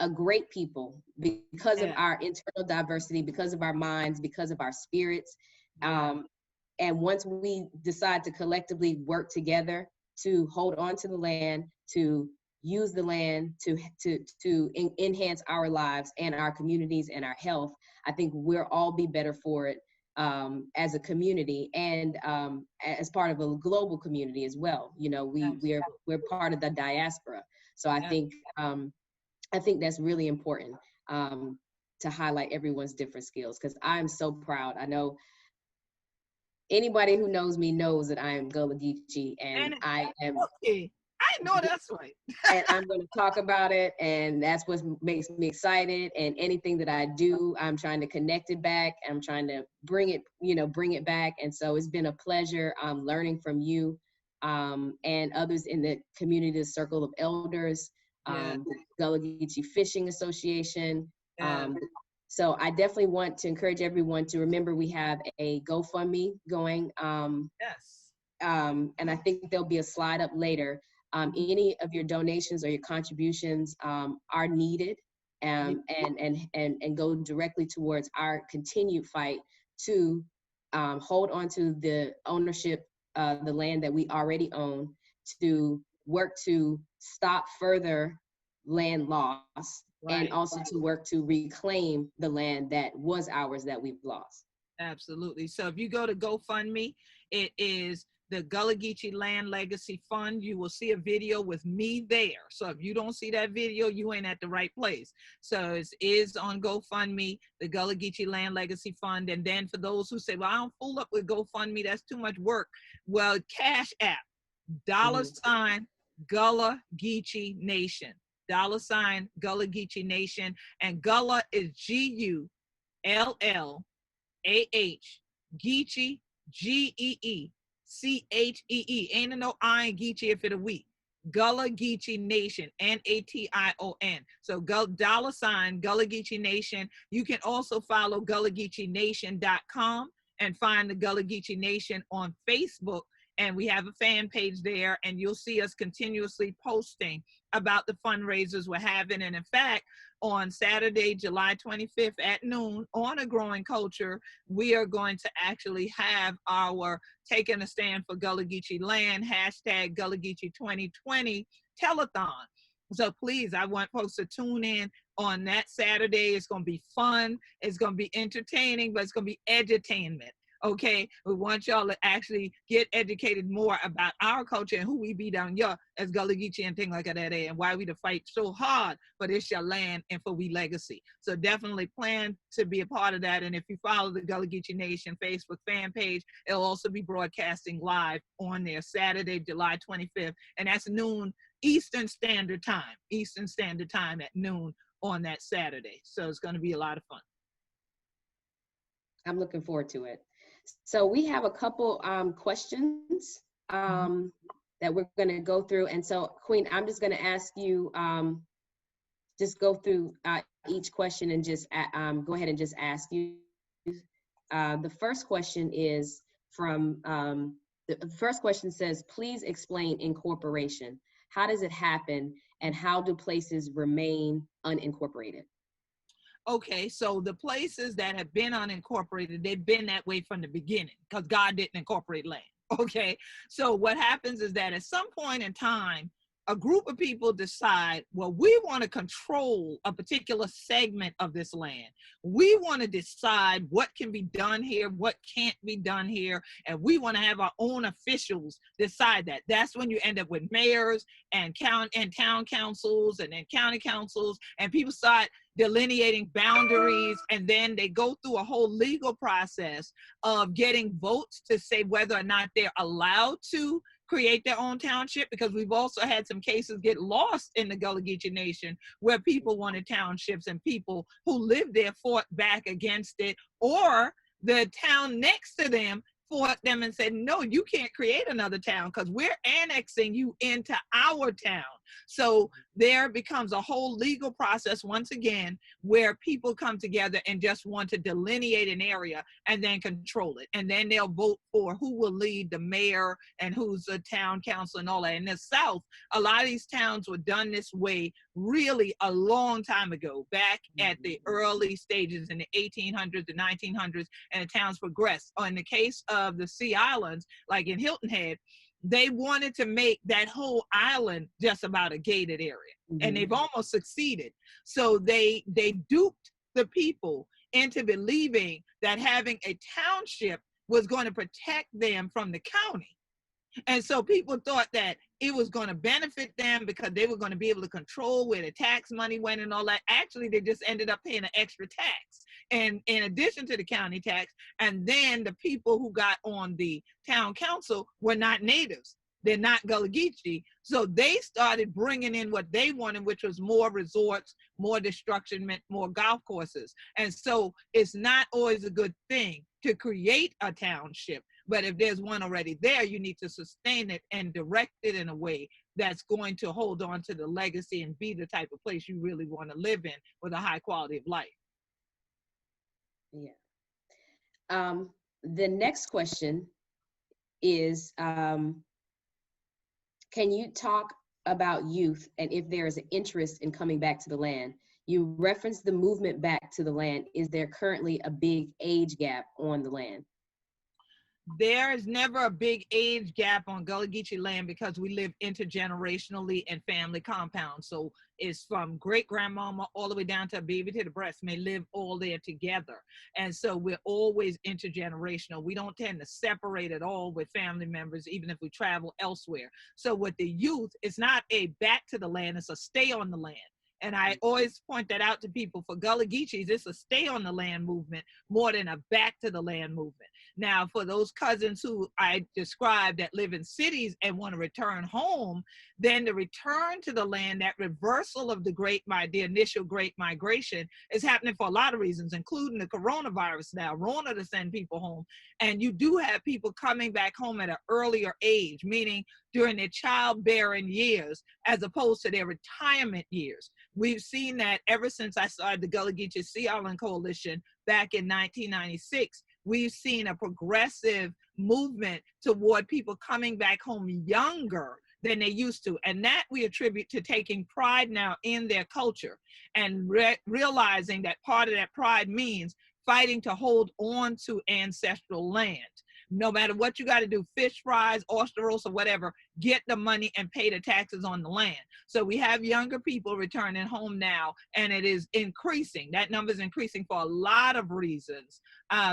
a great people because of our internal diversity, because of our minds, because of our spirits. And once we decide to collectively work together to hold on to the land, to use the land to enhance our lives and our communities and our health, I think we'll all be better for it as a community and as part of a global community as well. You know, we're part of the diaspora. So I think that's really important to highlight everyone's different skills, because I'm so proud. I know anybody who knows me knows that I am Gullah Geechee, and I am. Okay. I know that's right. And I'm going to talk about it, and that's what makes me excited. And anything that I do, I'm trying to connect it back. I'm trying to bring it back. And so it's been a pleasure learning from you and others in the community, the Circle of Elders, the Gullah Geechee Fishing Association. So I definitely want to encourage everyone to remember we have a GoFundMe going. And I think there'll be a slide up later. Any of your donations or your contributions are needed and go directly towards our continued fight to hold on to the ownership, the land that we already own, to work to stop further land loss, and also to work to reclaim the land that was ours that we've lost. Absolutely. So if you go to GoFundMe, it is the Gullah Geechee Land Legacy Fund. You will see a video with me there. So if you don't see that video, you ain't at the right place. So it is on GoFundMe, the Gullah Geechee Land Legacy Fund. And then for those who say, well, I don't fool up with GoFundMe, that's too much work. Well, Cash App, $ Gullah Geechee Nation, $ Gullah Geechee Nation. And Gullah is Gulllah, Geechee, Geechee. Ain't no I in Geechee if it a week. Gullah Geechee Nation, Nation. So $, Gullah Geechee Nation. You can also follow GullahGeecheeNation.com and find the Gullah Geechee Nation on Facebook. And we have a fan page there, and you'll see us continuously posting about the fundraisers we're having. And in fact, on Saturday, July 25th at noon on A Growing Culture, we are going to actually have our Taking a Stand for Gullah Geechee Land, # Gullah Geechee 2020 telethon. So please, I want folks to tune in on that Saturday. It's going to be fun. It's going to be entertaining, but it's going to be edutainment. Okay, we want y'all to actually get educated more about our culture and who we be down here as Gullah Geechee and things like that, and why we to fight so hard for this your land and for we legacy. So definitely plan to be a part of that. And if you follow the Gullah Geechee Nation Facebook fan page, it'll also be broadcasting live on there Saturday, July 25th, and that's noon Eastern Standard Time. Eastern Standard Time at noon on that Saturday. So it's going to be a lot of fun. I'm looking forward to it. So we have a couple questions that we're going to go through. And so, Queen, I'm just going to ask you, just go through each question and just go ahead and just ask you. The first question is from, the first question says, please explain incorporation. How does it happen and how do places remain unincorporated? Okay, so the places that have been unincorporated, they've been that way from the beginning because God didn't incorporate land. Okay, so what happens is that at some point in time, a group of people decide, well, we want to control a particular segment of this land. We want to decide what can be done here, what can't be done here, and we want to have our own officials decide that. That's when you end up with mayors and town councils and then county councils, and people start delineating boundaries, and then they go through a whole legal process of getting votes to say whether or not they're allowed to create their own township, because we've also had some cases get lost in the Gullah Geechee Nation where people wanted townships and people who lived there fought back against it, or the town next to them fought them and said, no, you can't create another town because we're annexing you into our town. So there becomes a whole legal process once again where people come together and just want to delineate an area and then control it. And then they'll vote for who will lead the mayor and who's the town council and all that. In the South, a lot of these towns were done this way really a long time ago, back at the early stages in the 1800s, the 1900s, and the towns progressed. Or in the case of the Sea Islands, like in Hilton Head, they wanted to make that whole island just about a gated area. And they've almost succeeded. So they duped the people into believing that having a township was going to protect them from the county. And so people thought that it was going to benefit them because they were going to be able to control where the tax money went and all that. Actually, they just ended up paying an extra tax, and in addition to the county tax. And then the people who got on the town council were not natives. They're not Gullah Geechee. So they started bringing in what they wanted, which was more resorts, more destruction, more golf courses. And so it's not always a good thing to create a township. But if there's one already there, you need to sustain it and direct it in a way that's going to hold on to the legacy and be the type of place you really want to live in with a high quality of life. Yeah. The next question is, can you talk about youth and if there is an interest in coming back to the land? You referenced the movement back to the land. Is there currently a big age gap on the land? There is never a big age gap on Gullah Geechee land because we live intergenerationally in family compounds. So it's from great grandmama all the way down to a baby to the breast may live all there together. And so we're always intergenerational. We don't tend to separate at all with family members, even if we travel elsewhere. So with the youth, it's not a back to the land, it's a stay on the land. And I always point that out to people. For Gullah Geechees, it's a stay on the land movement more than a back to the land movement. Now, for those cousins who I described that live in cities and want to return home, then the return to the land, that reversal of the initial great migration is happening for a lot of reasons, including the coronavirus now, Rona to send people home. And you do have people coming back home at an earlier age, meaning during their childbearing years, as opposed to their retirement years. We've seen that ever since I started the Gullah Geechee Sea Island Coalition back in 1996. We've seen a progressive movement toward people coming back home younger than they used to. And that we attribute to taking pride now in their culture and realizing that part of that pride means fighting to hold on to ancestral land. No matter what you got to do, fish fries, oyster roast, or whatever, get the money and pay the taxes on the land. So we have younger people returning home now, and it is increasing. That number is increasing for a lot of reasons.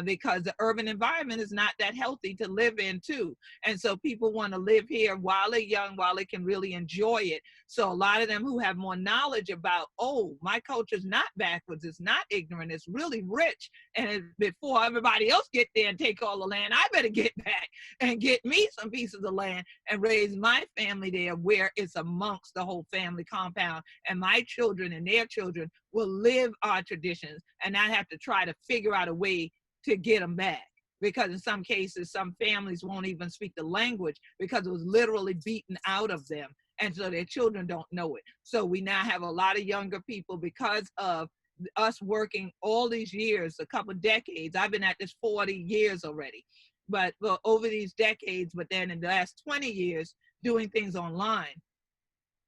because the urban environment is not that healthy to live in too. And so people want to live here while they're young, while they can really enjoy it. So a lot of them who have more knowledge about, oh, my culture is not backwards, it's not ignorant, it's really rich. And before everybody else get there and take all the land, I better get back and get me some pieces of land and raise my family there where it's amongst the whole family compound. And my children and their children will live our traditions and not have to try to figure out a way to get them back. Because in some cases, some families won't even speak the language because it was literally beaten out of them. And so their children don't know it. So we now have a lot of younger people because of us working all these years, a couple of decades. I've been at this 40 years already, but well, over these decades, but then in the last 20 years, doing things online,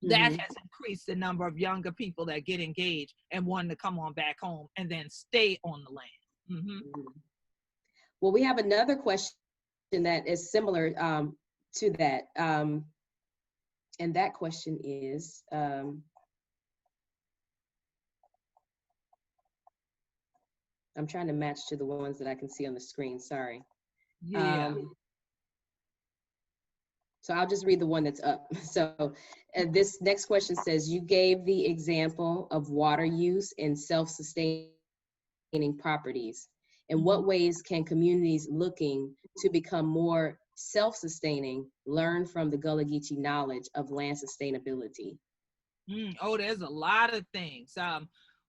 that has increased the number of younger people that get engaged and want to come on back home and then stay on the land. Well, we have another question that is similar to that. And that question is, I'm trying to match to the ones that I can see on the screen, sorry. Yeah. So I'll just read the one that's up. So this next question says, you gave the example of water use and self-sustaining properties. In what ways can communities looking to become more self-sustaining learn from the Gullah Geechee knowledge of land sustainability? Oh, there's a lot of things.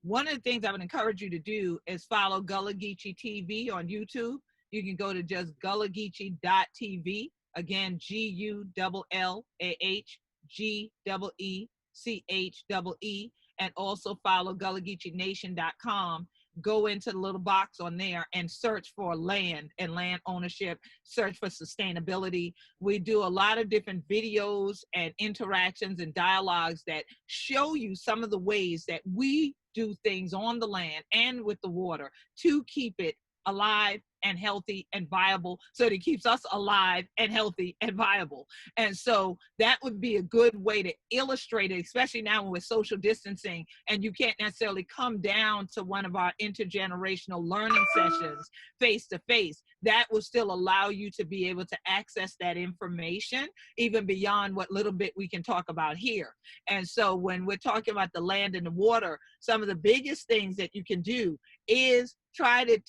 One of the things I would encourage you to do is follow Gullah Geechee TV on YouTube. You can go to just gullahgeechee.tv. Again, GULLAHGEECHEE, and also follow gullahgeecheenation.com. Go into the little box on there and search for land and land ownership, search for sustainability. We do a lot of different videos and interactions and dialogues that show you some of the ways that we do things on the land and with the water to keep it alive and healthy and viable, so that it keeps us alive and healthy and viable. And so that would be a good way to illustrate it, especially now when we're social distancing and you can't necessarily come down to one of our intergenerational learning sessions face to face. That will still allow you to be able to access that information, even beyond what little bit we can talk about here. And so when we're talking about the land and the water, some of the biggest things that you can do is try to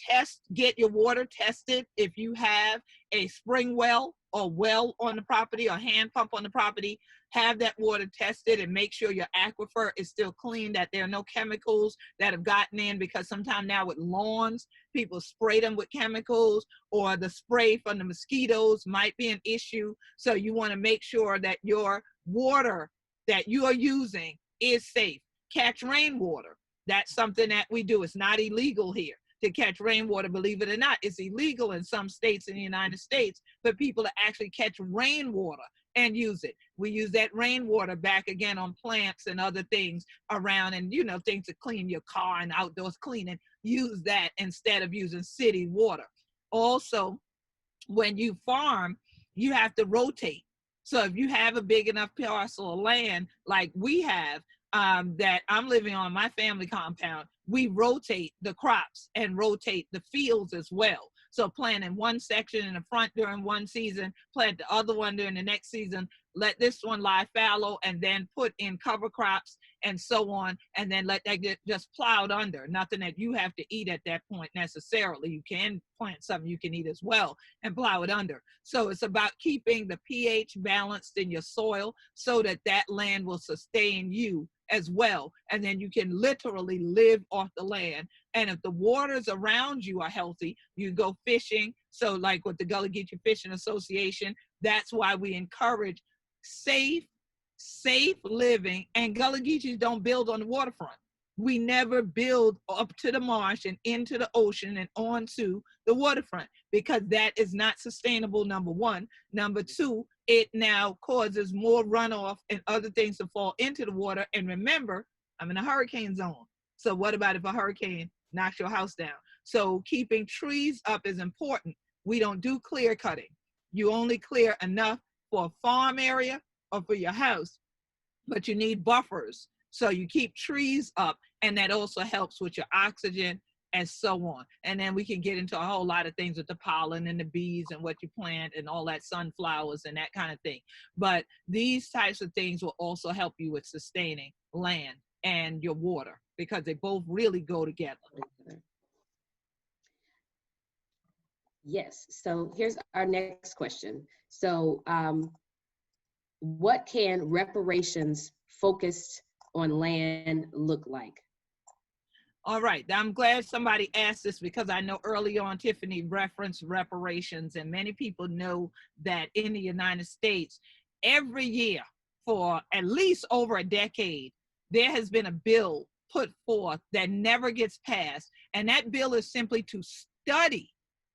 get your water tested. If you have a spring well or well on the property or hand pump on the property, have that water tested and make sure your aquifer is still clean, that there are no chemicals that have gotten in, because sometimes now with lawns, people spray them with chemicals, or the spray from the mosquitoes might be an issue. So you want to make sure that your water that you are using is safe. Catch rainwater. That's something that we do. It's not illegal here to catch rainwater, believe it or not. It's illegal in some states in the United States for people to actually catch rainwater and use it. We use that rainwater back again on plants and other things around, and things to clean your car and outdoors cleaning. Use that instead of using city water. Also, when you farm, you have to rotate. So if you have a big enough parcel of land like we have, that I'm living on my family compound, we rotate the crops and rotate the fields as well. So plant in one section in the front during one season, plant the other one during the next season, let this one lie fallow, and then put in cover crops and so on, and then let that get just plowed under. Nothing that you have to eat at that point necessarily. You can plant something you can eat as well and plow it under. So it's about keeping the pH balanced in your soil so that that land will sustain you as well. And then you can literally live off the land. And if the waters around you are healthy, you go fishing. So like with the Gullah Geechee Fishing Association, that's why we encourage safe living. And Gullah Geechees don't build on the waterfront. We never build up to the marsh and into the ocean and onto the waterfront, because that is not sustainable, number one. Number two, it now causes more runoff and other things to fall into the water. And remember, I'm in a hurricane zone. So what about if a hurricane knocks your house down? So keeping trees up is important. We don't do clear cutting. You only clear enough for a farm area or for your house, but you need buffers. So you keep trees up, and that also helps with your oxygen and so on. And then we can get into a whole lot of things with the pollen and the bees and what you plant and all that, sunflowers and that kind of thing. But these types of things will also help you with sustaining land and your water, because they both really go together. Yes, so here's our next question. So what can reparations focused on land look like? All right, I'm glad somebody asked this, because I know early on Tiffany referenced reparations, and many people know that in the United States, every year for at least over a decade, there has been a bill put forth that never gets passed, and that bill is simply to study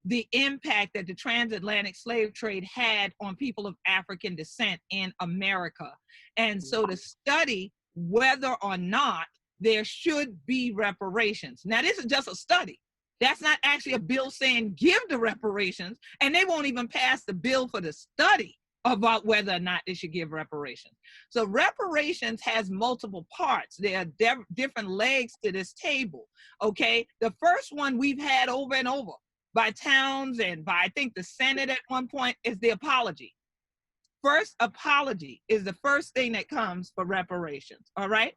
the impact that the transatlantic slave trade had on people of African descent in America. And so to study whether or not there should be reparations. Now, this is just a study. That's not actually a bill saying give the reparations, and they won't even pass the bill for the study about whether or not they should give reparations. So reparations has multiple parts. There are different legs to this table, okay? The first one we've had over and over by towns and by, I think, the Senate at one point, is the apology. First, apology is the first thing that comes for reparations, all right?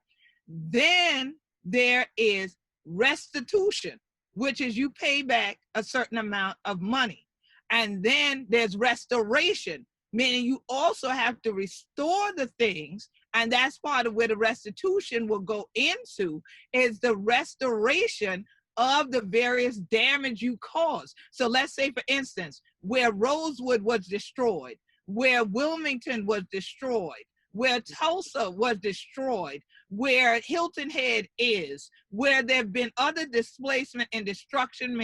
Then there is restitution, which is you pay back a certain amount of money. And then there's restoration, meaning you also have to restore the things. And that's part of where the restitution will go into, is the restoration of the various damage you caused. So let's say, for instance, where Rosewood was destroyed, where Wilmington was destroyed, where Tulsa was destroyed, where Hilton Head is, where there have been other displacement and destruction,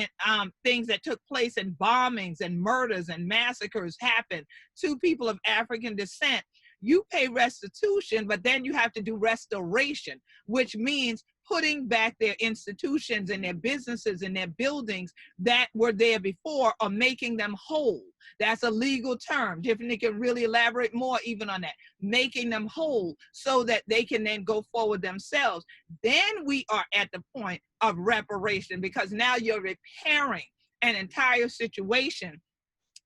things that took place, and bombings and murders and massacres happened to people of African descent. You pay restitution, but then you have to do restoration, which means putting back their institutions and their businesses and their buildings that were there before, or making them whole. That's a legal term. Tiffany can really elaborate more even on that. Making them whole so that they can then go forward themselves. Then we are at the point of reparation, because now you're repairing an entire situation.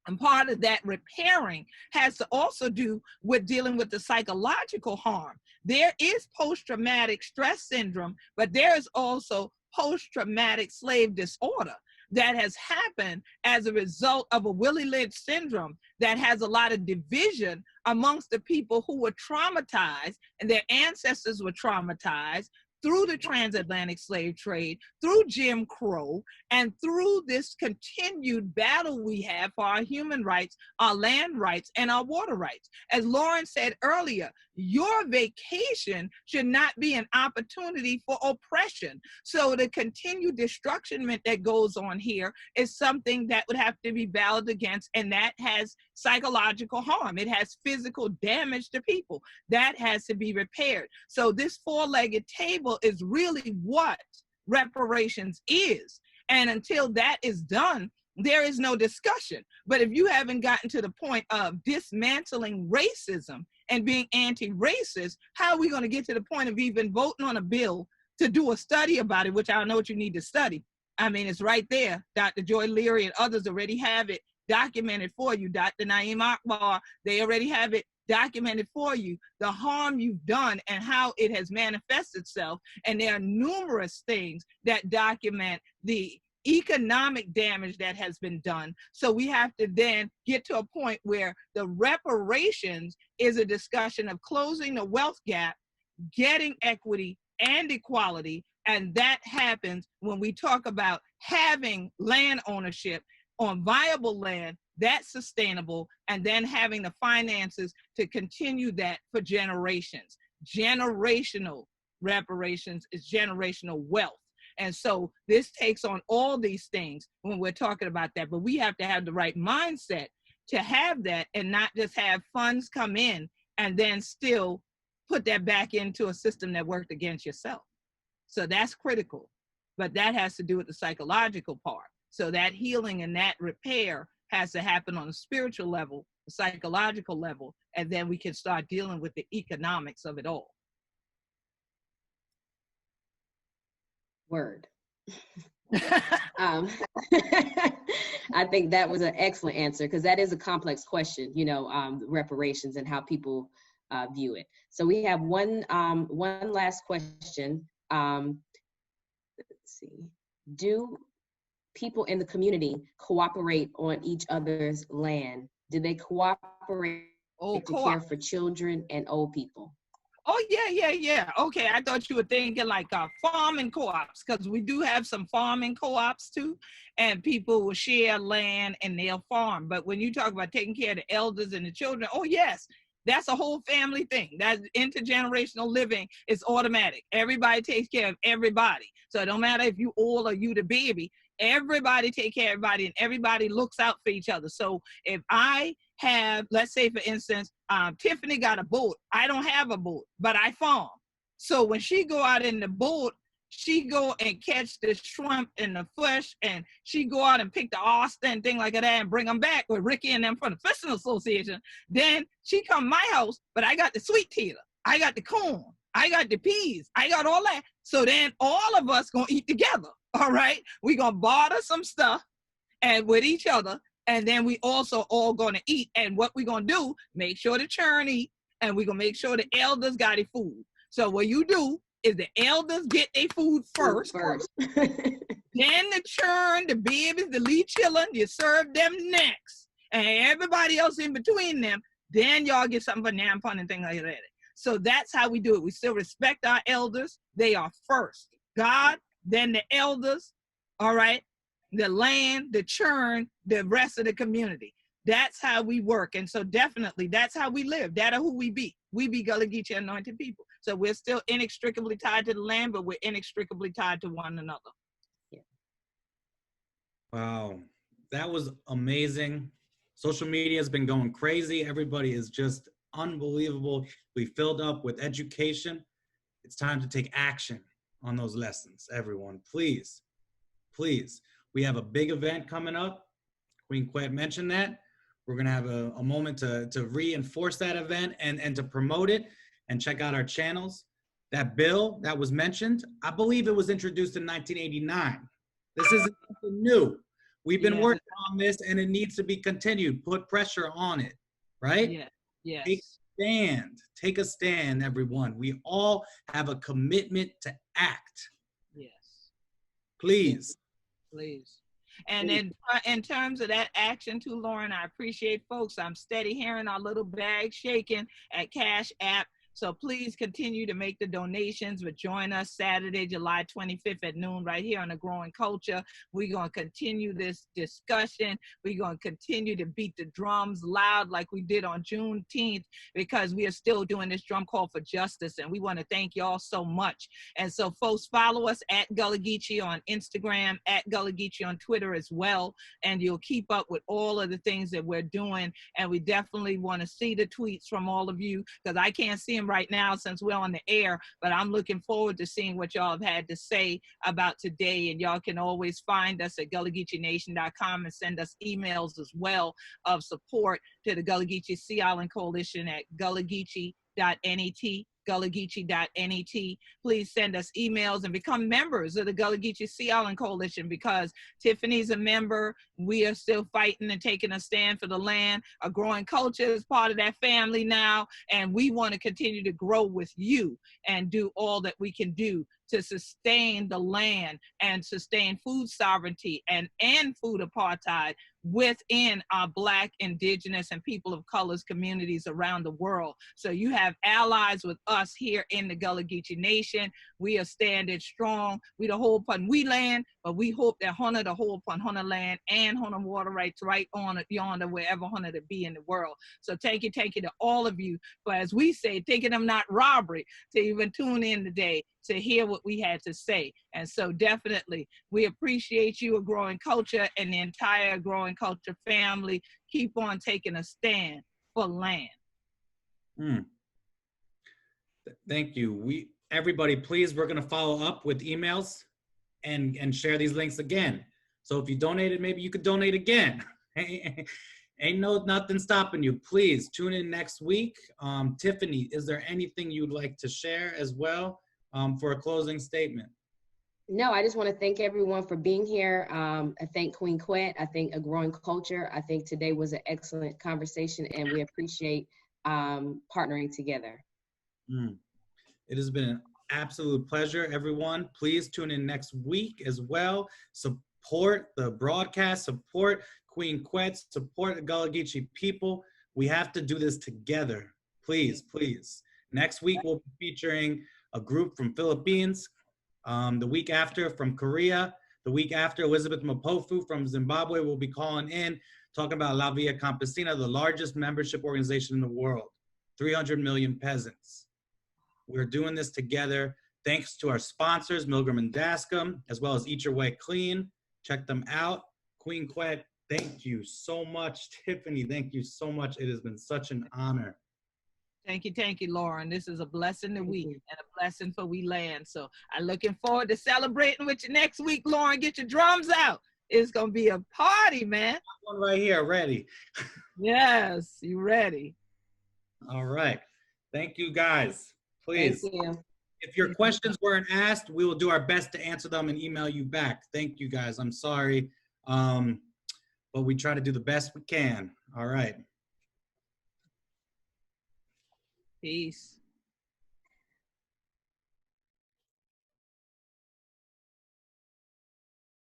And part of that repairing has to also do with dealing with the psychological harm. There is post-traumatic stress syndrome, but there is also post-traumatic slave disorder that has happened as a result of a Willie Lynch syndrome that has a lot of division amongst the people who were traumatized, and their ancestors were traumatized through the transatlantic slave trade, through Jim Crow, and through this continued battle we have for our human rights, our land rights, and our water rights. As Lauren said earlier, your vacation should not be an opportunity for oppression. So the continued destruction that goes on here is something that would have to be battled against, and that has psychological harm. It has physical damage to people. That has to be repaired. So this four-legged table is really what reparations is. And until that is done, there is no discussion. But if you haven't gotten to the point of dismantling racism and being anti-racist, how are we going to get to the point of even voting on a bill to do a study about it, which I know what you need to study? I mean, it's right there. Dr. Joy Leary and others already have it documented for you. Dr. Naeem Akbar, they already have it documented for you, the harm you've done and how it has manifested itself. And there are numerous things that document the economic damage that has been done. So we have to then get to a point where the reparations is a discussion of closing the wealth gap, getting equity and equality. And that happens when we talk about having land ownership on viable land that's sustainable, and then having the finances to continue that for generations. Generational reparations is generational wealth. And so this takes on all these things when we're talking about that, but we have to have the right mindset to have that, and not just have funds come in and then still put that back into a system that worked against yourself. So that's critical, but that has to do with the psychological part. So that healing and that repair has to happen on a spiritual level, a psychological level, and then we can start dealing with the economics of it all. Word. Um, I think that was an excellent answer because that is a complex question, you know, reparations and how people view it. So we have one last question. Let's see. Do people in the community cooperate on each other's land? Do they cooperate to care for children and old people? Oh, yeah. Okay, I thought you were thinking like farming co-ops, because we do have some farming co-ops too, and people will share land and they'll farm. But when you talk about taking care of the elders and the children, oh yes, that's a whole family thing. That intergenerational living is automatic. Everybody takes care of everybody. So it don't matter if you old or you the baby, everybody take care of everybody and everybody looks out for each other. So if I have, let's say for instance, Tiffany got a boat. I don't have a boat, but I farm. So when she go out in the boat, she go and catch the shrimp and the fish, and she go out and pick the oyster and thing like that and bring them back with Ricky and them from the Fishing Association. Then she come to my house, but I got the sweet potato, I got the corn, I got the peas, I got all that. So then all of us gonna eat together, all right? We gonna barter some stuff and with each other, and then we also all gonna eat. And what we gonna do, make sure the churn eat, and we gonna make sure the elders got their food. So what you do is the elders get their food first. Then the churn, the babies, the lead children, you serve them next. And everybody else in between them, then y'all get something for nampon and things like that. So that's how we do it. We still respect our elders. They are first. God, then the elders, all right? The land, the churn, the rest of the community. That's how we work. And so definitely that's how we live. That's who we be. We be Gullah Geechee anointed people. So we're still inextricably tied to the land, but we're inextricably tied to one another. Yeah. Wow, that was amazing. Social media has been going crazy. Everybody is just unbelievable. We filled up with education. It's time to take action on those lessons, everyone. Please, please. We have a big event coming up. Queen Quet mentioned that. We're gonna have a moment to reinforce that event and to promote it and check out our channels. That bill that was mentioned, I believe it was introduced in 1989. This isn't something new. We've been working on this and it needs to be continued. Put pressure on it, right? Yeah. Yes. Take a stand, everyone. We all have a commitment to act. Yes. Please. Please. And in terms of that action too, Lauren, I appreciate folks. I'm steady hearing our little bag shaking at Cash App. So please continue to make the donations, but join us Saturday, July 25th at noon right here on The Growing Culture. We're going to continue this discussion. We're going to continue to beat the drums loud like we did on Juneteenth, because we are still doing this drum call for justice, and we want to thank y'all so much. And so folks, follow us at Gullah Geechee on Instagram, at Gullah Geechee on Twitter as well, and you'll keep up with all of the things that we're doing. And we definitely want to see the tweets from all of you, because I can't see them right now since we're on the air, but I'm looking forward to seeing what y'all have had to say about today. And y'all can always find us at GullahGeecheeNation.com and send us emails as well of support to the Gullah Geechee Sea Island Coalition at GullahGeechee.net. GullahGeechee.net. Please send us emails and become members of the Gullah Geechee Sea Island Coalition, because Tiffany's a member. We are still fighting and taking a stand for the land. A Growing Culture is part of that family now, and we want to continue to grow with you and do all that we can do to sustain the land and sustain food sovereignty and food apartheid within our Black, Indigenous, and people of colors communities around the world. So you have allies with us here in the Gullah Geechee Nation. We are standing strong. We the whole upon we land, but we hope that Hunter the whole upon Hunter land and Hunter water rights right on yonder, wherever Hunter to be in the world. So thank you to all of you. But as we say, thinking them not robbery, to even tune in today to hear what we had to say. And so definitely, we appreciate you, A Growing Culture, and the entire Growing Culture family. Keep on taking a stand for land. Thank you. Everybody, please, we're gonna follow up with emails and share these links again. So if you donated, maybe you could donate again. Ain't nothing stopping you. Please tune in next week. Tiffany, is there anything you'd like to share as well for a closing statement? No, I just want to thank everyone for being here. I thank Queen Quet. I think A Growing Culture. I think today was an excellent conversation, and we appreciate partnering together. It has been an absolute pleasure, everyone. Please tune in next week as well. Support the broadcast, support Queen Quet, support the Gullah Geechee people. We have to do this together. Please, please. Next week, we'll be featuring a group from Philippines. The week after from Korea. The week after, Elizabeth Mapofu from Zimbabwe will be calling in, talking about La Via Campesina, the largest membership organization in the world, 300 million peasants. We're doing this together. Thanks to our sponsors, Milgram and Dascom, as well as Eat Your Way Clean. Check them out. Queen Quet, thank you so much. Tiffany, thank you so much. It has been such an honor. Thank you, Lauren. This is a blessing to we and a blessing for we land. So I'm looking forward to celebrating with you next week, Lauren. Get your drums out. It's going to be a party, man. One right here, ready. Yes, you ready. All right. Thank you, guys. Please. Thank you. If your questions weren't asked, we will do our best to answer them and email you back. Thank you, guys. I'm sorry. But we try to do the best we can. All right. Peace.